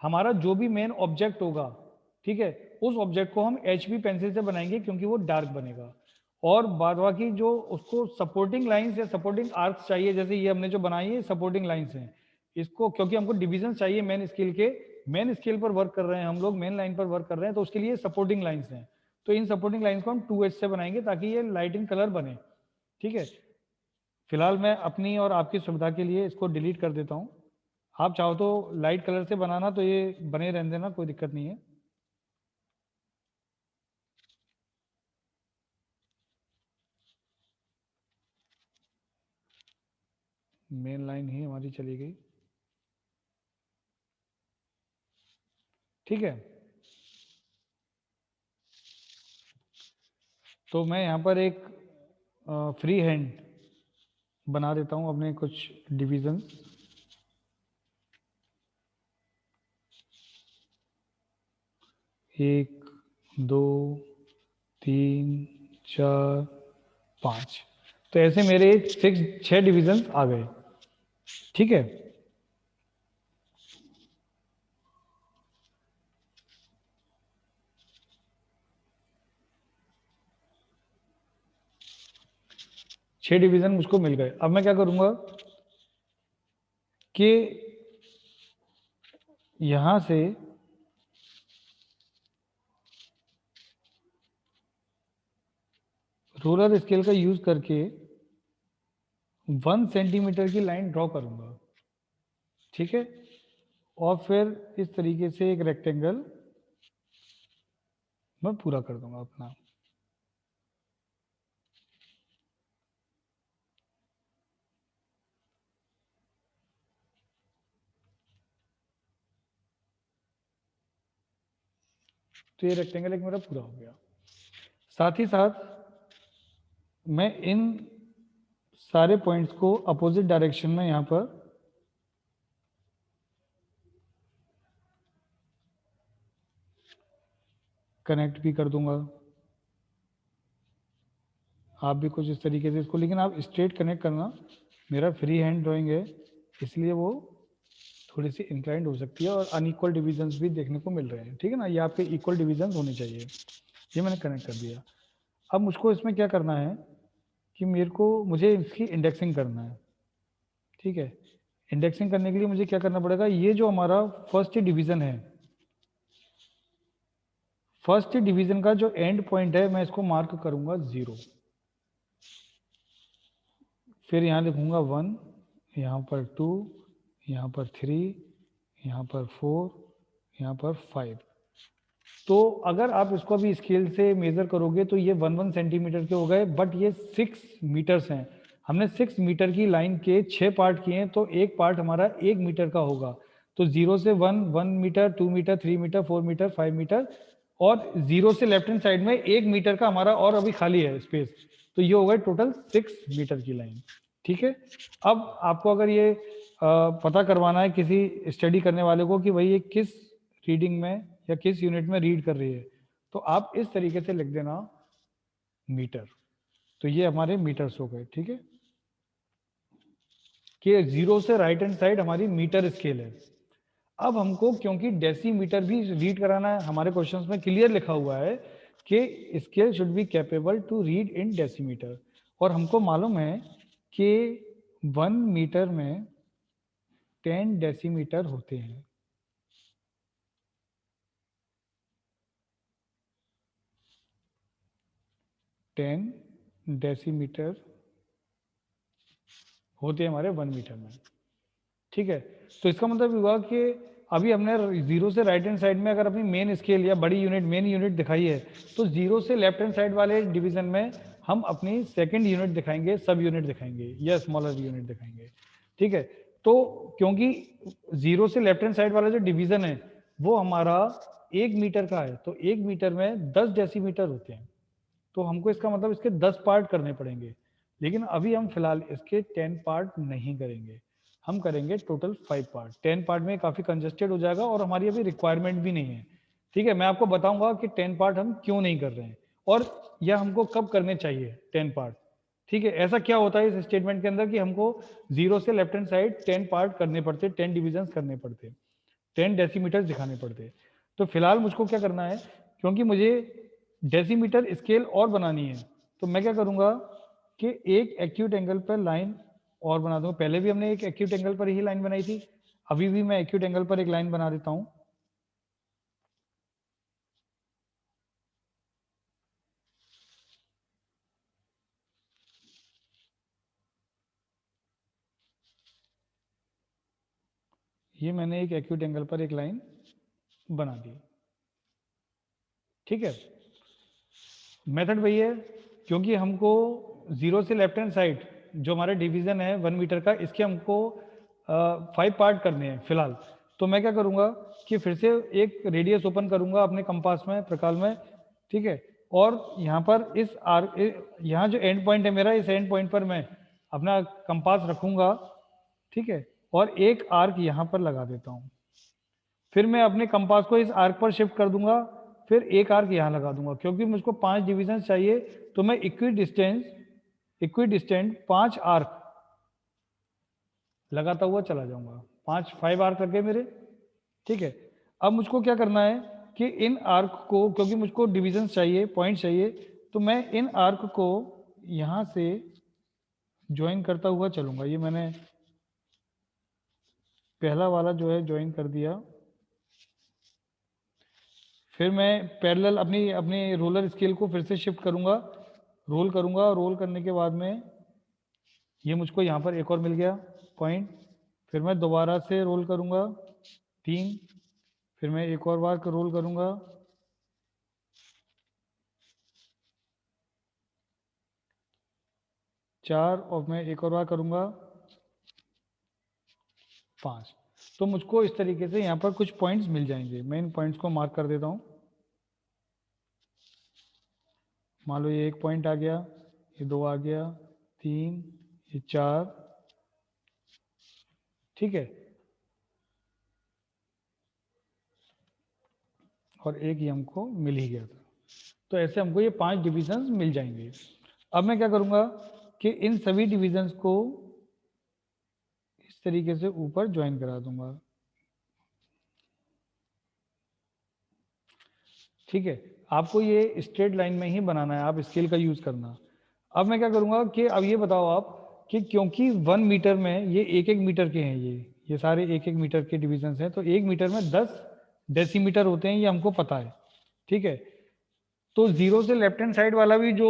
[SPEAKER 1] हमारा जो भी मेन ऑब्जेक्ट होगा, ठीक है, उस ऑब्जेक्ट को हम HB पेंसिल से बनाएंगे क्योंकि वो डार्क बनेगा। और बाद बाकी जो उसको सपोर्टिंग लाइंस या सपोर्टिंग आर्क्स चाहिए, जैसे ये हमने जो बनाई है सपोर्टिंग लाइंस हैं, इसको क्योंकि हमको डिविजन चाहिए मेन स्केल के, मेन स्केल पर वर्क कर रहे हैं हम लोग, मेन लाइन पर वर्क कर रहे हैं, तो उसके लिए सपोर्टिंग लाइंस हैं। तो इन सपोर्टिंग लाइंस को हम 2H से बनाएंगे ताकि ये लाइट इन कलर बने, ठीक है। फिलहाल मैं अपनी और आपकी सुविधा के लिए इसको डिलीट कर देता हूँ। आप चाहो तो लाइट कलर से बनाना तो ये बने रहने देना, कोई दिक्कत नहीं है। मेन लाइन ही हमारी चली गई, ठीक है। तो मैं यहाँ पर एक फ्री हैंड बना देता हूँ अपने कुछ डिवीजन। एक, दो, तीन, चार, पाँच, तो ऐसे मेरे 6 डिवीजन आ गए, ठीक है। छह डिवीजन मुझको मिल गए। अब मैं क्या करूंगा कि यहां से रोलर स्केल का यूज करके 1 सेंटीमीटर की लाइन ड्रॉ करूंगा, ठीक है। और फिर इस तरीके से एक रेक्टेंगल मैं पूरा कर दूंगा अपना। तो ये रेक्टेंगल एक मेरा पूरा हो गया। साथ ही साथ मैं इन सारे पॉइंट्स को अपोजिट डायरेक्शन में यहां पर कनेक्ट भी कर दूंगा। आप भी कुछ इस तरीके से इसको, लेकिन आप स्ट्रेट कनेक्ट करना, मेरा फ्री हैंड ड्राइंग है इसलिए वो थोड़ी सी इंक्लाइंड हो सकती है और अनइक्वल डिविजन्स भी देखने को मिल रहे हैं, ठीक है ना। ये आपके इक्वल डिविजन्स होने चाहिए। ये मैंने कनेक्ट कर दिया। अब मुझको इसमें क्या करना है कि मुझे इसकी इंडेक्सिंग करना है, ठीक है। इंडेक्सिंग करने के लिए मुझे क्या करना पड़ेगा, ये जो हमारा फर्स्ट डिवीजन है, फर्स्ट डिवीजन का जो एंड पॉइंट है मैं इसको मार्क करूंगा 0। फिर यहाँ लिखूंगा 1, यहाँ पर 2, यहाँ पर 3, यहाँ पर 4, यहाँ पर 5। तो अगर आप इसको अभी स्केल से मेजर करोगे तो ये 1 सेंटीमीटर के हो गए, बट ये 6 मीटर्स हैं। हमने 6 मीटर की लाइन के 6 पार्ट किए हैं, तो एक पार्ट हमारा 1 मीटर का होगा। तो 0 से 1 metre, 2 metre, 3 metre, 4 metre, 5 metre, और 0 से लेफ्ट हैंड साइड में 1 मीटर का हमारा और अभी खाली है स्पेस। तो ये हो गए टोटल 6 मीटर की लाइन, ठीक है। अब आपको अगर ये पता करवाना है किसी स्टडी करने वाले को कि भाई ये किस रीडिंग में या किस यूनिट में रीड कर रही है, तो आप इस तरीके से लिख देना मीटर। तो ये हमारे मीटर्स हो गए, ठीक है, कि 0 से राइट हैंड साइड हमारी मीटर स्केल है। अब हमको क्योंकि डेसीमीटर भी रीड कराना है, हमारे क्वेश्चंस में क्लियर लिखा हुआ है कि scale should be capable to read in decimetre, और हमको मालूम है कि 1 मीटर में 10 डेसीमीटर होते हैं। टेन डेसीमीटर होते हैं हमारे 1 मीटर में, ठीक है। तो इसका मतलब हुआ कि अभी हमने 0 से राइट हैंड साइड में अगर अपनी मेन स्केल या बड़ी यूनिट मेन यूनिट दिखाई है, तो 0 से लेफ्ट हैंड साइड वाले डिवीजन में हम अपनी सेकंड यूनिट दिखाएंगे, सब यूनिट दिखाएंगे या स्मॉलर यूनिट दिखाएंगे, ठीक है। तो क्योंकि 0 से लेफ्ट हैंड साइड वाला जो डिवीजन है वो हमारा 1 मीटर का है, तो 1 मीटर में 10 डेसीमीटर होते हैं। तो हमको इसका मतलब इसके 10 पार्ट करने पड़ेंगे। लेकिन अभी हम फिलहाल इसके 10 पार्ट नहीं करेंगे, हम करेंगे टोटल 5 पार्ट। 10 पार्ट में काफ़ी कंजस्टेड हो जाएगा और हमारी अभी रिक्वायरमेंट भी नहीं है। ठीक है, मैं आपको बताऊंगा कि 10 पार्ट हम क्यों नहीं कर रहे हैं और यह हमको कब करने चाहिए 10 पार्ट। ठीक है, ऐसा क्या होता है इस स्टेटमेंट के अंदर कि हमको 0 से लेफ्ट हैंड साइड 10 पार्ट करने पड़ते, 10 डिविजन करने पड़ते, 10 डेसीमीटर दिखाने पड़ते। तो फिलहाल मुझको क्या करना है, क्योंकि मुझे डेसीमीटर स्केल और बनानी है, तो मैं क्या करूंगा कि एक एक्यूट एंगल पर लाइन और बना दूंगा। पहले भी हमने एक एक्यूट एंगल पर ही लाइन बनाई थी, अभी भी मैं एक्यूट एंगल पर एक लाइन बना देता हूं। ये मैंने एक एक्यूट एंगल पर एक लाइन बना दी। ठीक है, मेथड वही है, क्योंकि हमको 0 से लेफ्ट हैंड साइड जो हमारा डिवीजन है 1 मीटर का, इसके हमको 5 पार्ट करने हैं फिलहाल। तो मैं क्या करूंगा कि फिर से एक रेडियस ओपन करूंगा अपने कंपास में, प्रकाल में। ठीक है, और यहाँ पर इस यहाँ जो एंड पॉइंट है मेरा, इस एंड पॉइंट पर मैं अपना कंपास रखूंगा। ठीक है, और एक आर्क यहाँ पर लगा देता हूँ। फिर मैं अपने कंपास को इस आर्क पर शिफ्ट कर दूंगा, फिर एक आर्क यहाँ लगा दूंगा। क्योंकि मुझको 5 डिविजन चाहिए, तो मैं इक्वी डिस्टेंट 5 आर्क लगाता हुआ चला जाऊंगा। 5 आर्क लग गए मेरे। ठीक है, अब मुझको क्या करना है कि इन आर्क को, क्योंकि मुझको डिविजन चाहिए, पॉइंट चाहिए, तो मैं इन आर्क को यहाँ से ज्वाइन करता हुआ चलूंगा। ये मैंने पहला वाला जो है ज्वाइन कर दिया। फिर मैं पैरेलल अपनी अपनी रोलर स्केल को फिर से शिफ्ट करूंगा, रोल करूंगा। रोल करने के बाद में ये मुझको यहाँ पर एक और मिल गया पॉइंट। फिर मैं दोबारा से रोल करूंगा 3, फिर मैं एक और बार रोल करूंगा 4, और मैं एक और बार करूंगा 5। तो मुझको इस तरीके से यहाँ पर कुछ पॉइंट्स मिल जाएंगे। मैं इन पॉइंट्स को मार्क कर देता हूँ। मान लो ये एक पॉइंट आ गया, ये 2 आ गया, 3, ये 4। ठीक है, और एक ये हमको मिल ही गया था। तो ऐसे हमको ये 5 डिविजन्स मिल जाएंगे। अब मैं क्या करूंगा कि इन सभी डिविजन्स को इस तरीके से ऊपर ज्वाइन करा दूंगा। ठीक है, आपको ये स्ट्रेट लाइन में ही बनाना है, आप स्केल का यूज करना। अब मैं क्या करूंगा कि अब ये बताओ आप कि क्योंकि 1 मीटर में ये 1-1 मीटर के हैं, ये सारे 1-1 मीटर के डिविजन्स हैं, तो 1 मीटर में 10 डेसीमीटर होते हैं, ये हमको पता है। ठीक है, तो 0 से लेफ्ट हैंड साइड वाला भी जो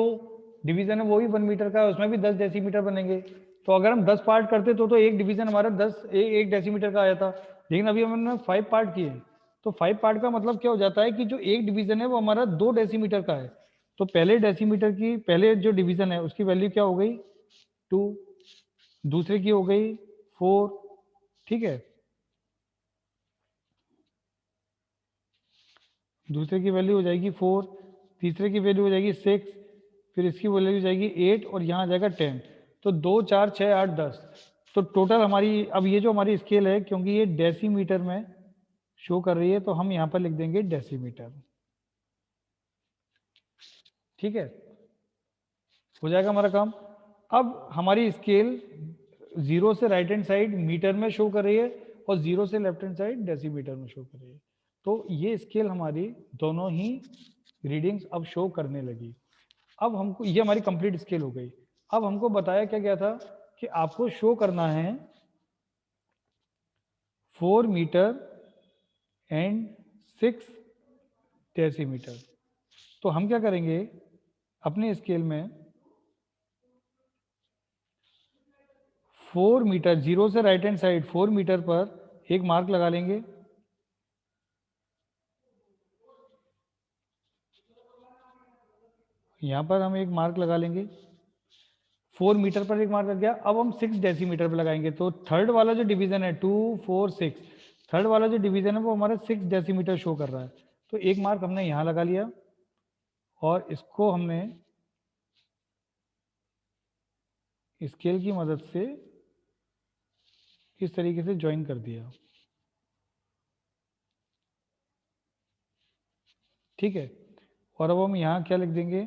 [SPEAKER 1] डिवीजन है वो भी 1 मीटर का है, उसमें भी 10 डेसीमीटर बनेंगे। तो अगर हम 10 पार्ट करते तो एक डिवीजन हमारा 1 डेसीमीटर का आया था। लेकिन अभी हमने 5 पार्ट किए, तो 5 पार्ट का मतलब क्या हो जाता है कि जो एक डिवीजन है वो हमारा 2 डेसीमीटर का है। तो पहले डेसीमीटर की, पहले जो डिवीजन है उसकी वैल्यू क्या हो गई 2, दूसरे की हो गई 4। ठीक है, दूसरे की वैल्यू हो जाएगी 4, तीसरे की वैल्यू हो जाएगी 6, फिर इसकी वैल्यू हो जाएगी 8, और यहाँ आ जाएगा 10। तो 2, 4, 6, 8, 10। तो टोटल हमारी, अब ये जो हमारी स्केल है, क्योंकि ये डेसीमीटर में शो कर रही है, तो हम यहाँ पर लिख देंगे डेसीमीटर। ठीक है, हो जाएगा हमारा काम। अब हमारी स्केल 0 से राइट हैंड साइड मीटर में शो कर रही है और 0 से लेफ्ट हैंड साइड डेसीमीटर में शो कर रही है। तो ये स्केल हमारी दोनों ही रीडिंग्स अब शो करने लगी। अब हमको, ये हमारी कंप्लीट स्केल हो गई। अब हमको बताया क्या गया था कि आपको शो करना है 4 मीटर एंड 6 डेसीमीटर। तो हम क्या करेंगे अपने स्केल में 4 मीटर, 0 से राइट हैंड साइड 4 मीटर पर एक मार्क लगा लेंगे। यहाँ पर हम एक मार्क लगा लेंगे, 4 मीटर पर एक मार्क लग गया। अब हम 6 डेसीमीटर पर लगाएंगे। तो थर्ड वाला जो डिवीजन है 2, 4, 6, थर्ड वाला जो डिवीजन है वो हमारा 6 डेसीमीटर शो कर रहा है। तो एक मार्क हमने यहाँ लगा लिया और इसको हमने स्केल की मदद से इस तरीके से ज्वाइन कर दिया, ठीक है। और अब हम यहाँ क्या लिख देंगे,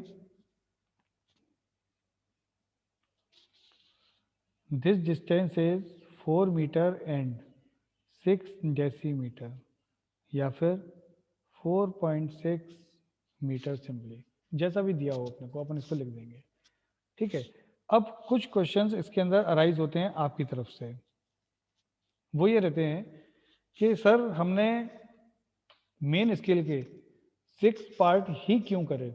[SPEAKER 1] this distance is 4 metre and 6 decimetre, या फिर 4.6 मीटर सिंपली, जैसा भी दिया हो अपने को अपन इसको लिख देंगे, ठीक है। अब कुछ क्वेश्चंस इसके अंदर अराइज होते हैं आपकी तरफ से, वो ये रहते हैं कि सर हमने मेन स्केल के 6 पार्ट ही क्यों करे,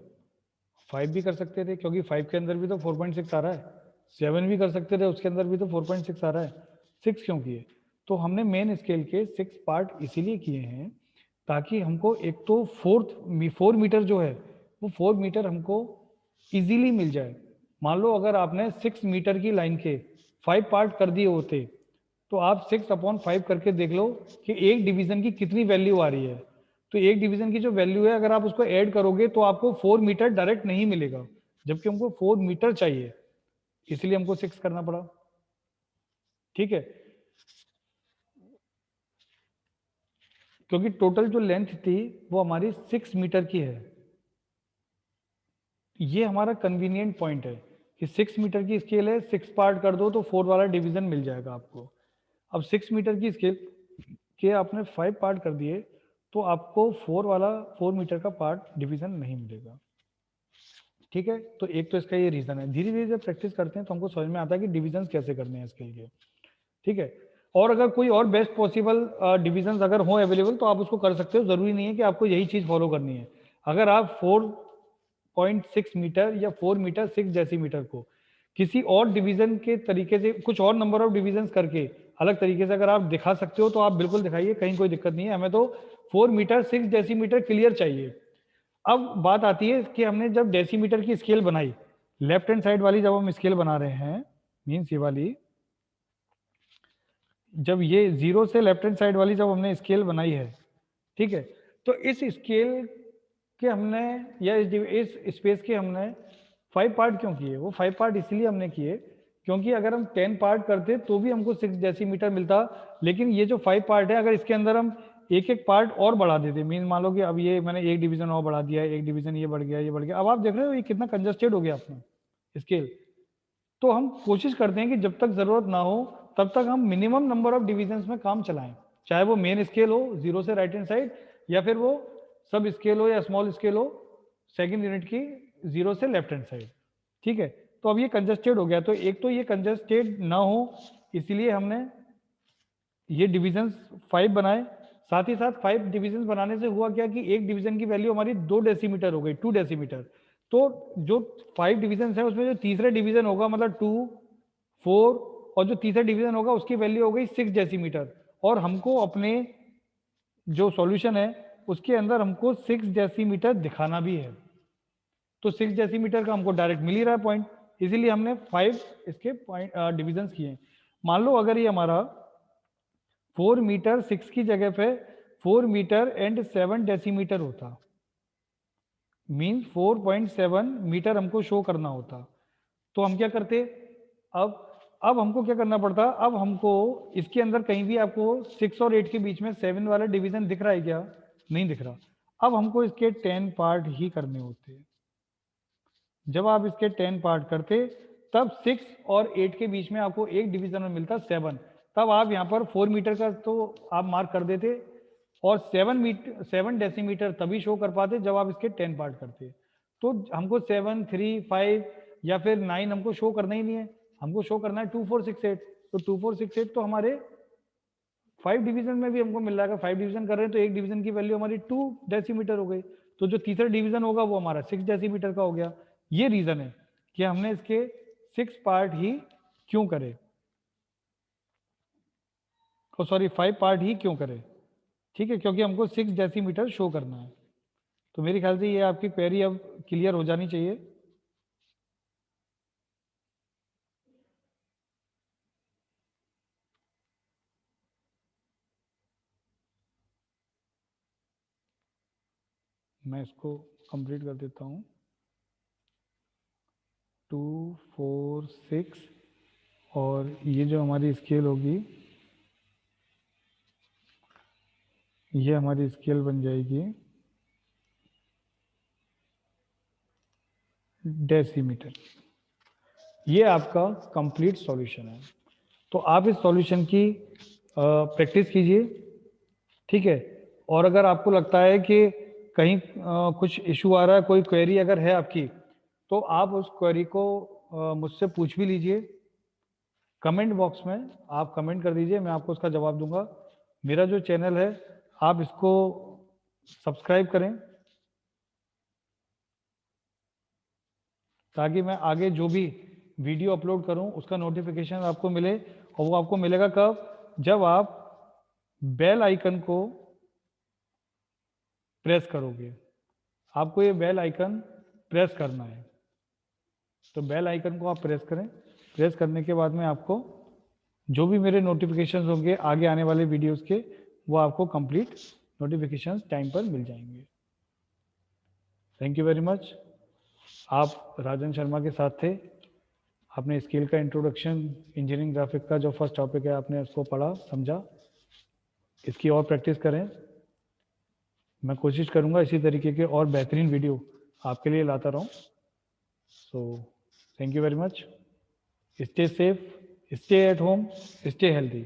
[SPEAKER 1] 5 भी कर सकते थे क्योंकि 5 के अंदर भी तो 4.6 आ रहा है, 7 भी कर सकते थे उसके अंदर भी तो 4.6 आ रहा है, 6 क्यों किए। तो हमने मेन स्केल के 6 पार्ट इसीलिए किए हैं ताकि हमको एक तो 4 मीटर जो है वो 4 मीटर हमको इजीली मिल जाए। मान लो अगर आपने 6 मीटर की लाइन के 5 पार्ट कर दिए होते तो आप 6/5 करके देख लो कि एक डिवीजन की कितनी वैल्यू आ रही है। तो एक डिवीजन की जो वैल्यू है अगर आप उसको ऐड करोगे तो आपको 4 मीटर डायरेक्ट नहीं मिलेगा, जबकि हमको 4 मीटर चाहिए, इसलिए हमको 6 करना पड़ा, ठीक है। क्योंकि टोटल जो लेंथ थी वो हमारी 6 मीटर की है। ये हमारा कन्वीनियंट पॉइंट है कि 6 मीटर की स्केल है, 6 पार्ट कर दो तो 4 वाला डिवीजन मिल जाएगा आपको। अब 6 मीटर की स्केल के आपने 5 पार्ट कर दिए तो आपको 4 मीटर का पार्ट डिवीजन नहीं मिलेगा, ठीक है। तो एक तो इसका ये रीजन है, धीरे धीरे जब प्रैक्टिस करते हैं तो हमको समझ में आता है कि डिविजन कैसे करने हैं स्केल के, ठीक है। और अगर कोई और बेस्ट पॉसिबल डिविजन अगर हो अवेलेबल तो आप उसको कर सकते हो, जरूरी नहीं है कि आपको यही चीज फॉलो करनी है। अगर आप 4.6 मीटर या 4 मीटर 6 डेसीमीटर को किसी और डिवीजन के तरीके से कुछ और नंबर ऑफ डिविजन करके अलग तरीके से अगर आप दिखा सकते हो तो आप बिल्कुल दिखाइए, कहीं कोई दिक्कत नहीं है, हमें तो 4 मीटर 6 डेसीमीटर क्लियर चाहिए। अब बात आती है कि हमने जब डेसीमीटर की स्केल बनाई, लेफ्ट हैंड साइड वाली जब हम स्केल बना रहे हैं, मीन्स ये वाली, जब ये 0 से लेफ्ट हैंड साइड वाली जब हमने स्केल बनाई है, ठीक है, तो इस स्केल के हमने या इस स्पेस के हमने 5 पार्ट क्यों किए, वो 5 पार्ट इसलिए हमने किए क्योंकि अगर हम 10 पार्ट करते तो भी हमको 6 डेसीमीटर मिलता, लेकिन ये जो 5 पार्ट है अगर इसके अंदर हम एक एक पार्ट और बढ़ा देते, मीन मान लो कि अब ये मैंने एक डिवीजन और बढ़ा दिया, एक डिवीजन ये बढ़ गया, ये बढ़ गया, अब आप देख रहे हो ये कितना कंजस्टेड हो गया अपना स्केल। तो हम कोशिश करते हैं कि जब तक जरूरत ना हो तब तक हम मिनिमम नंबर ऑफ डिविजन्स में काम चलाएं, चाहे वो मेन स्केल हो 0 से राइट हैंड साइड, या फिर वो सब स्केल हो या स्मॉल स्केल हो सेकंड यूनिट की 0 से लेफ्ट हैंड साइड, ठीक है। तो अब ये कंजस्टेड हो गया, तो एक तो ये कंजस्टेड ना हो इसीलिए हमने ये डिविजन्स 5 बनाए। साथ ही साथ 5 डिविजन्स बनाने से हुआ क्या कि एक डिवीजन की वैल्यू हमारी 2 डेसीमीटर हो गई, 2 डेसीमीटर। तो जो 5 डिविजन्स है उसमें जो तीसरा डिवीजन होगा मतलब 2 4 और जो तीसरा डिवीजन होगा उसकी वैल्यू हो गई 6 डेसीमीटर। और हमको अपने जो सॉल्यूशन है उसके अंदर हमको 6 डेसीमीटर दिखाना भी है, तो 6 डेसीमीटर का हमको डायरेक्ट मिल ही रहा है पॉइंट, इसीलिए हमने 5 इसके पॉइंट डिविजन किए। मान लो अगर ये हमारा 4 मीटर 6 की जगह पे 4 मीटर एंड 7 डेसीमीटर होता, मीन्स 4.7 मीटर हमको शो करना होता, तो हम क्या करते, अब अब हमको क्या करना पड़ता, अब हमको इसके अंदर कहीं भी आपको 6 और 8 के बीच में 7 वाला डिवीजन दिख रहा है क्या, नहीं दिख रहा। अब हमको इसके 10 पार्ट ही करने होते, जब आप इसके 10 पार्ट करते तब 6 और 8 के बीच में आपको एक डिवीजन में मिलता 7, तब आप यहाँ पर 4 मीटर का तो आप मार्क कर देते और 7 डेसीमीटर तभी शो कर पाते जब आप इसके 10 पार्ट करते। तो हमको 7 3 5 या फिर 9 हमको शो करना ही नहीं है, हमको शो करना है 2 4 6 8। तो 2 4 6 8 तो हमारे 5 डिवीजन में भी हमको मिल रहा है, 5 डिवीजन कर रहे हैं तो एक डिवीजन की वैल्यू हमारी 2 डेसीमीटर हो गई, तो जो तीसरा डिवीजन होगा वो हमारा 6 डेसीमीटर का हो गया। ये रीजन है कि हमने इसके 6 पार्ट ही क्यों करे, और सॉरी 5 पार्ट ही क्यों करे, ठीक है, क्योंकि हमको 6 डेसीमीटर शो करना है। तो मेरे ख्याल से ये आपकी क्वेरी अब क्लियर हो जानी चाहिए। मैं इसको कंप्लीट कर देता हूँ। 2 4 6 और ये जो हमारी स्केल होगी, ये हमारी स्केल बन जाएगी डेसीमीटर। ये आपका कंप्लीट सॉल्यूशन है। तो आप इस सॉल्यूशन की प्रैक्टिस कीजिए, ठीक है। और अगर आपको लगता है कि कहीं कुछ इशू आ रहा है, कोई क्वेरी अगर है आपकी, तो आप उस क्वेरी को मुझसे पूछ भी लीजिए। कमेंट बॉक्स में आप कमेंट कर दीजिए, मैं आपको उसका जवाब दूंगा। मेरा जो चैनल है आप इसको सब्सक्राइब करें, ताकि मैं आगे जो भी वीडियो अपलोड करूं उसका नोटिफिकेशन आपको मिले। और वो आपको मिलेगा कब? जब आप बेल आइकन को प्रेस करोगे। आपको ये बेल आइकन प्रेस करना है, तो बेल आइकन को आप प्रेस करें। प्रेस करने के बाद में आपको जो भी मेरे नोटिफिकेशंस होंगे आगे आने वाले वीडियोस के, वो आपको कंप्लीट नोटिफिकेशंस टाइम पर मिल जाएंगे। Thank you very much. आप राजन शर्मा के साथ थे। आपने स्केल का इंट्रोडक्शन, इंजीनियरिंग ग्राफिक का जो फर्स्ट टॉपिक है आपने उसको पढ़ा, समझा। इसकी और प्रैक्टिस करें। मैं कोशिश करूंगा इसी तरीके के और बेहतरीन वीडियो आपके लिए लाता रहूं। So thank you very much. Stay safe, stay at home, stay healthy.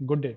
[SPEAKER 1] Good day.